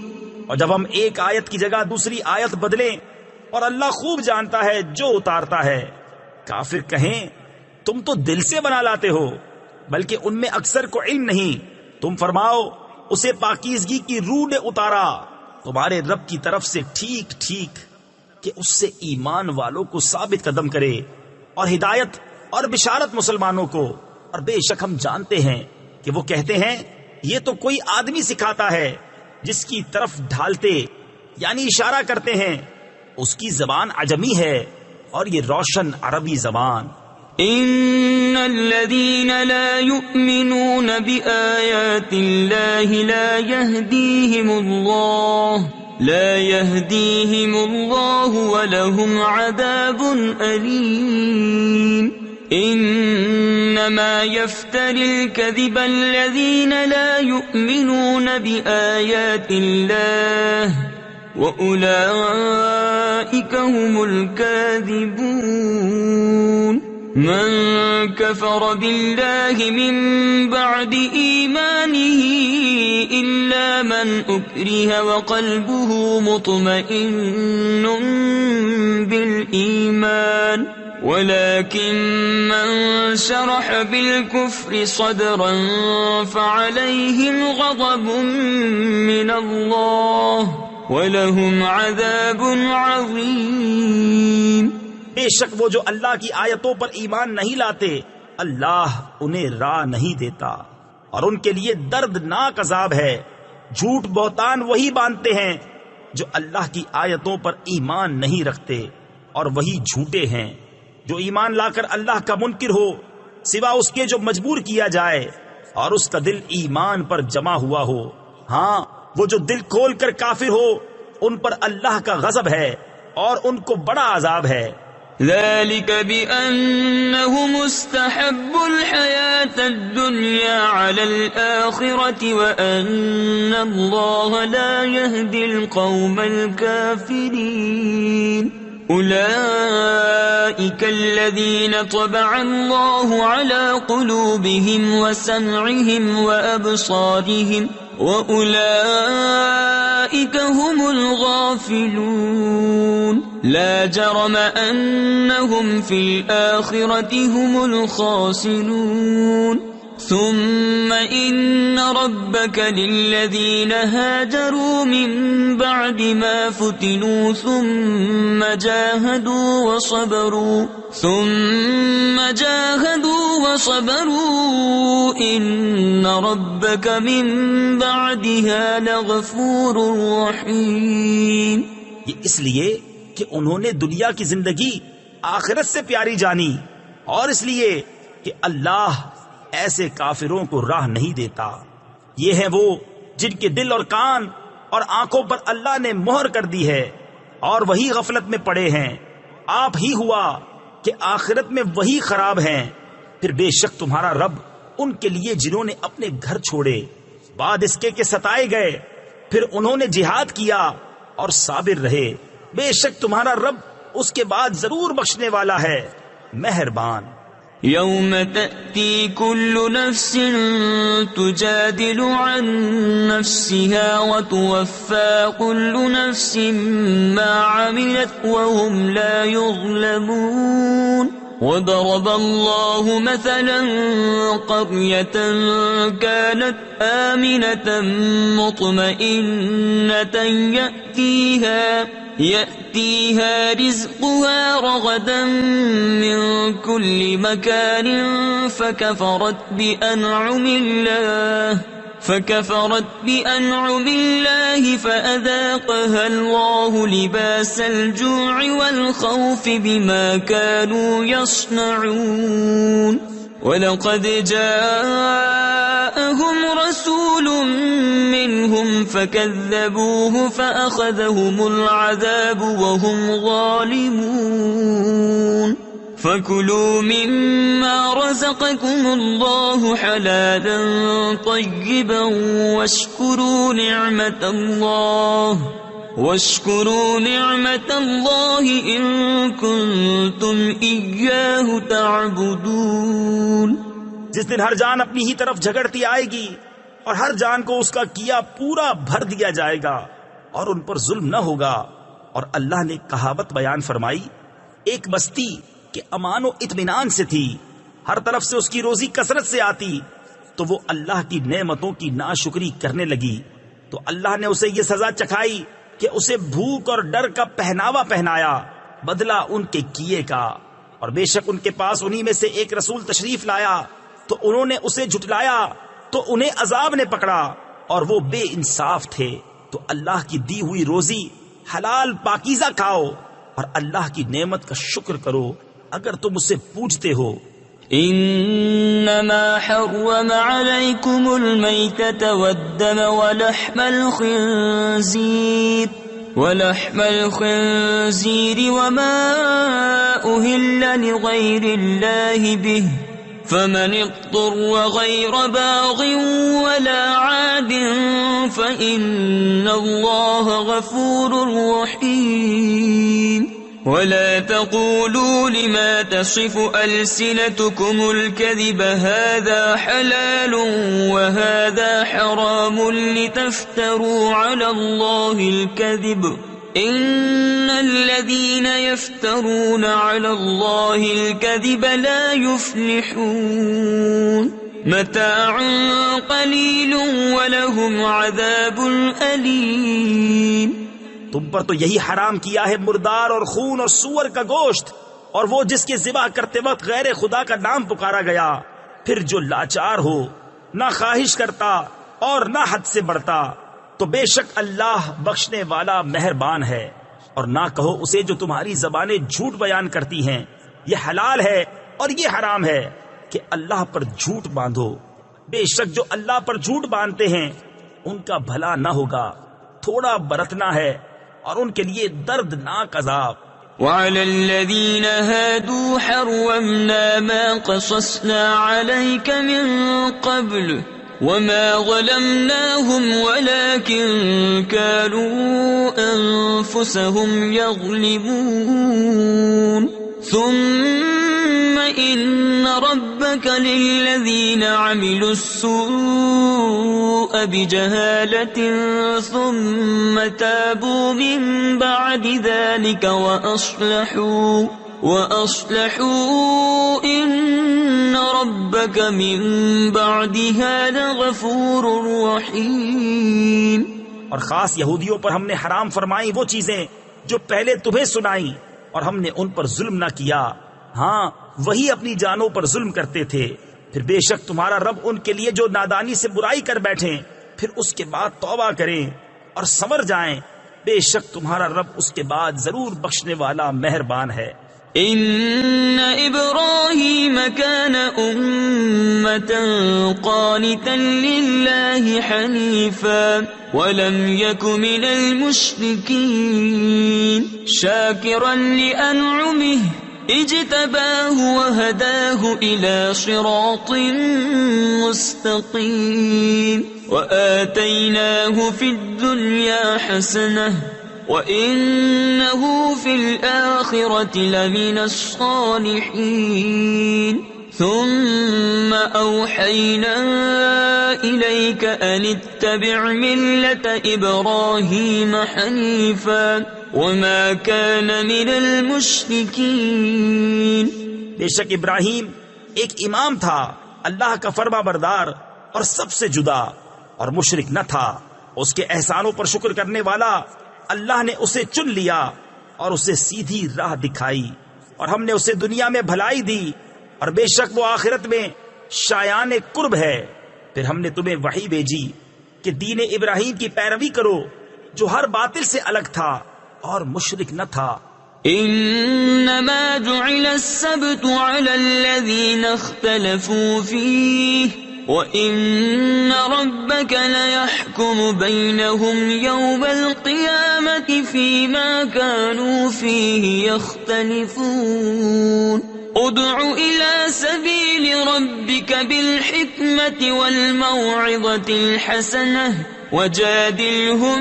اور جب ہم ایک آیت کی جگہ دوسری آیت بدلیں اور اللہ خوب جانتا ہے جو اتارتا ہے۔ کافر کہیں تم تو دل سے بنا لاتے ہو، بلکہ ان میں اکثر کو علم نہیں۔ تم فرماؤ اسے پاکیزگی کی روح نے اتارا تمہارے رب کی طرف سے ٹھیک ٹھیک، کہ اس سے ایمان والوں کو ثابت قدم کرے اور ہدایت اور بشارت مسلمانوں کو۔ اور بے شک ہم جانتے ہیں کہ وہ کہتے ہیں یہ تو کوئی آدمی سکھاتا ہے، جس کی طرف ڈھالتے یعنی اشارہ کرتے ہیں، اس کی زبان عجمی ہے اور یہ روشن عربی زبان۔ ان الذين لا يؤمنون بآيات الله لا يهديهم الله ولهم عذاب أليم انما يفتري الكذب الذين لا يؤمنون بآيات الله وأولئك هم الكاذبون۔ من كفر بالله من بعد إيمانه إلا من أكره وقلبه مطمئن بالإيمان ولكن من شرح بالكفر صدرا فعليهم غضب من الله وَلَهُمْ عَذَابٌ عَظِيمٌ۔ بے شک وہ جو اللہ کی آیتوں پر ایمان نہیں لاتے اللہ انہیں راہ نہیں دیتا، اور ان کے لیے دردناک عذاب ہے۔ جھوٹ بہتان وہی باندھتے ہیں جو اللہ کی آیتوں پر ایمان نہیں رکھتے، اور وہی جھوٹے ہیں جو ایمان لا کر اللہ کا منکر ہو سوا اس کے جو مجبور کیا جائے اور اس کا دل ایمان پر جمع ہوا ہو۔ ہاں وہ جو دل کھول کر کافر ہو ان پر اللہ کا غضب ہے اور ان کو بڑا عذاب ہے۔ ذلك بأنهم استحبوا الحياة الدنيا على الآخرة وأن الله لا يهدي القوم الكافرين۔ أولئك الذين طبع الله على قلوبهم وسمعهم وأبصارهم وَأُولَئِكَ هُمُ الْغَافِلُونَ لَا جَرَمَ أَنَّهُمْ فِي الْآخِرَةِ هُمُ الْخَاسِرُونَ ثُمَّ إِنَّ رَبَّكَ لِلَّذِينَ هَاجَرُوا مِن بَعْدِ مَا فُتِنُوا ثُمَّ جَاهَدُوا وَصَبَرُوا إِنَّ رَبَّكَ مِن بَعْدِهَا لَغَفُورٌ رَحِيمٌ۔ یہ اس لیے کہ انہوں نے دنیا کی زندگی آخرت سے پیاری جانی، اور اس لیے کہ اللہ ایسے کافروں کو راہ نہیں دیتا۔ یہ ہیں وہ جن کے دل اور کان اور آنکھوں پر اللہ نے مہر کر دی ہے اور وہی غفلت میں پڑے ہیں۔ آپ ہی ہوا کہ آخرت میں وہی خراب ہیں۔ پھر بے شک تمہارا رب ان کے لیے جنہوں نے اپنے گھر چھوڑے بعد اس کے کہ ستائے گئے، پھر انہوں نے جہاد کیا اور صابر رہے، بے شک تمہارا رب اس کے بعد ضرور بخشنے والا ہے، مہربان۔ يوم تأتي كل نفس تجادل عن نفسها وتوفى كل نفس ما عملت وهم لا يظلمون۔ وضرب الله مثلا قرية كانت آمنة مطمئنة يأتيها رزقها رغدا من كل مكان فكفرت بأنعم الله فأذاقها الله لباس الجوع والخوف بما كانوا يصنعون۔ وَلَقَدْ جَاءَهُمْ رَسُولٌ مِّنْهُمْ فَكَذَّبُوهُ فَأَخَذَهُمُ الْعَذَابُ وَهُمْ ظَالِمُونَ۔ فَكُلُوا مِمَّا رَزَقَكُمُ اللَّهُ حَلَالًا طَيِّبًا واشكروا نعمة الله إن كنتم إياه تعبدون۔ جس دن ہر جان اپنی ہی طرف جھگڑتی آئے گی اور ہر جان کو اس کا کیا پورا بھر دیا جائے گا اور ان پر ظلم نہ ہوگا۔ اور اللہ نے کہاوت بیان فرمائی، ایک بستی کہ امان و اطمینان سے تھی، ہر طرف سے اس کی روزی کثرت سے آتی، تو وہ اللہ کی نعمتوں کی ناشکری کرنے لگی تو اللہ نے اسے یہ سزا چکھائی کہ اسے بھوک اور ڈر کا پہناوا پہنایا، بدلہ ان کے کیے کا۔ اور بے شک ان کے پاس انہی میں سے ایک رسول تشریف لایا تو انہوں نے اسے جھٹلایا تو انہیں عذاب نے پکڑا، اور وہ بے انصاف تھے۔ تو اللہ کی دی ہوئی روزی حلال پاکیزہ کھاؤ اور اللہ کی نعمت کا شکر کرو اگر تم اسے پوجتے ہو۔ انما حرم عليكم الميتة والدم ولحم الخنزير وما أهل لغير الله به فمن اضطر غير باغ ولا عاد فإن الله غفور رحيم ولا تقولوا لما تصف ألسنتكم الكذب هذا حلال وهذا حرام لتفتروا على الله الكذب إن الذين يفترون على الله الكذب لا يفلحون متاع قليل ولهم عذاب أليم۔ تم پر تو یہی حرام کیا ہے مردار اور خون اور سور کا گوشت، اور وہ جس کے ذبح کرتے وقت غیر خدا کا نام پکارا گیا، پھر جو لاچار ہو، نہ خواہش کرتا اور نہ حد سے بڑھتا، تو بے شک اللہ بخشنے والا مہربان ہے۔ اور نہ کہو اسے جو تمہاری زبانیں جھوٹ بیان کرتی ہیں، یہ حلال ہے اور یہ حرام ہے کہ اللہ پر جھوٹ باندھو، بے شک جو اللہ پر جھوٹ باندھتے ہیں ان کا بھلا نہ ہوگا، تھوڑا برتنا ہے اور ان کے لیے دردناک عذاب۔ وعلى الذين هادوا حرمنا ما قصصنا عليك من قبل وما ظلمناهم ولكن كانوا أنفسهم يظلمون ثم إن ربك للذين عملوا السوء بجهالة ثم تابوا من بعد ذلك وأصلحوا إن ربك من بعدها لغفور رحيم۔ اور خاص یہودیوں پر ہم نے حرام فرمائی وہ چیزیں جو پہلے تمہیں سنائیں، اور ہم نے ان پر ظلم نہ کیا، ہاں وہی اپنی جانوں پر ظلم کرتے تھے۔ پھر بے شک تمہارا رب ان کے لیے جو نادانی سے برائی کر بیٹھیں پھر اس کے بعد توبہ کریں اور سنور جائیں، بے شک تمہارا رب اس کے بعد ضرور بخشنے والا مہربان ہے۔ ان ابراہیم کان امة قانتا للہ حنیفا ولم یک من المشرکین شاکرا لانعمہ اجتباہ وہداہ الى صراط مستقیم وآتیناہ فی الدنیا حسنہ وَإِنَّهُ فِي الْآخِرَةِ لَمِنَ الصَّالِحِينَ ثُمَّ أَوْحَيْنَا إِلَيْكَ أَنِ اتَّبِعْ مِلَّةَ إِبْرَاهِيمَ حَنِيفًا وَمَا كَانَ مِنَ الْمُشْرِكِينَ۔ بے شک ابراہیم ایک امام تھا، اللہ کا فرما بردار اور سب سے جدا، اور مشرک نہ تھا، اس کے احسانوں پر شکر کرنے والا۔ اللہ نے اسے چن لیا اور اسے سیدھی راہ دکھائی، اور ہم نے اسے دنیا میں بھلائی دی، اور بے شک وہ آخرت میں شایان قرب ہے۔ پھر ہم نے تمہیں وحی بھیجی کہ دین ابراہیم کی پیروی کرو جو ہر باطل سے الگ تھا اور مشرک نہ تھا۔ انما جعل السبت على الذين اختلفوا فيه وَإِنَّ رَبَّكَ لَيَحْكُمُ بَيْنَهُمْ يَوْمَ الْقِيَامَةِ فِيمَا كَانُوا فِيهِ يَخْتَلِفُونَ ادْعُ إِلَى سَبِيلِ رَبِّكَ بِالْحِكْمَةِ وَالْمَوْعِظَةِ الْحَسَنَةِ وَجَادِلْهُمْ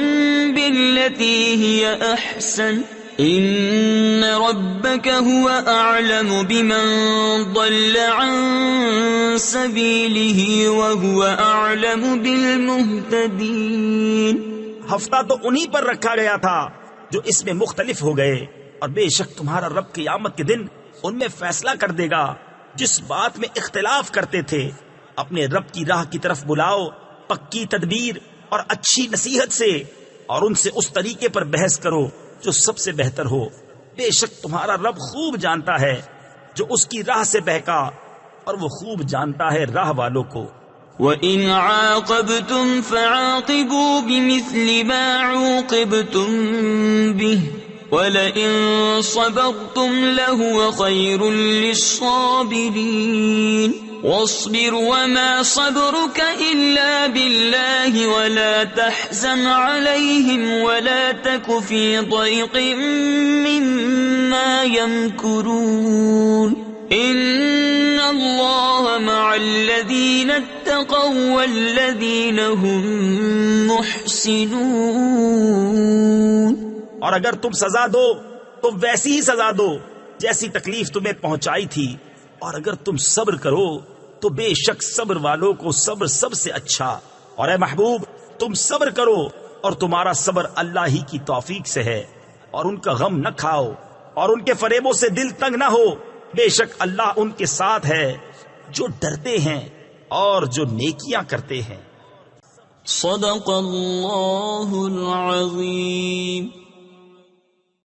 بِالَّتِي هِيَ أَحْسَنُ ان ربك هو اعلم بمن ضل عن سبيله وهو اعلم بالمهتدين۔ ہفتہ تو انہی پر رکھا گیا تھا جو اس میں مختلف ہو گئے، اور بے شک تمہارا رب قیامت کے دن ان میں فیصلہ کر دے گا جس بات میں اختلاف کرتے تھے۔ اپنے رب کی راہ کی طرف بلاؤ پکی تدبیر اور اچھی نصیحت سے، اور ان سے اس طریقے پر بحث کرو جو سب سے بہتر ہو۔ بے شک تمہارا رب خوب جانتا ہے جو اس کی راہ سے بہکا، اور وہ خوب جانتا ہے راہ والوں کو۔ وَإِنْ عَاقَبْتُمْ فَعَاقِبُوا بِمِثْلِ مَا عُوقِبْتُمْ بِهِ وَلَئِنْ صَبَرْتُمْ لَهُوَ خَيْرٌ لِلصَّابِرِينَ وَاصْبِرْ وَمَا صَبْرُكَ إِلَّا بِاللَّهِ وَلَا تَحْزَنْ عَلَيْهِمْ وَلَا تَكُ فِي ضَيْقٍ مِّمَّا يَمْكُرُونَ إِنَّ اللَّهَ مَعَ الَّذِينَ اتَّقَوْا وَالَّذِينَ هُمْ مُحْسِنُونَ۔ اور اگر تم سزا دو تو ویسی ہی سزا دو جیسی تکلیف تمہیں پہنچائی تھی، اور اگر تم صبر کرو تو بے شک صبر والوں کو صبر سب سے اچھا۔ اور اے محبوب تم صبر کرو، اور تمہارا صبر اللہ ہی کی توفیق سے ہے، اور ان کا غم نہ کھاؤ اور ان کے فریبوں سے دل تنگ نہ ہو، بے شک اللہ ان کے ساتھ ہے جو ڈرتے ہیں اور جو نیکیاں کرتے ہیں۔ صدق اللہ العظیم۔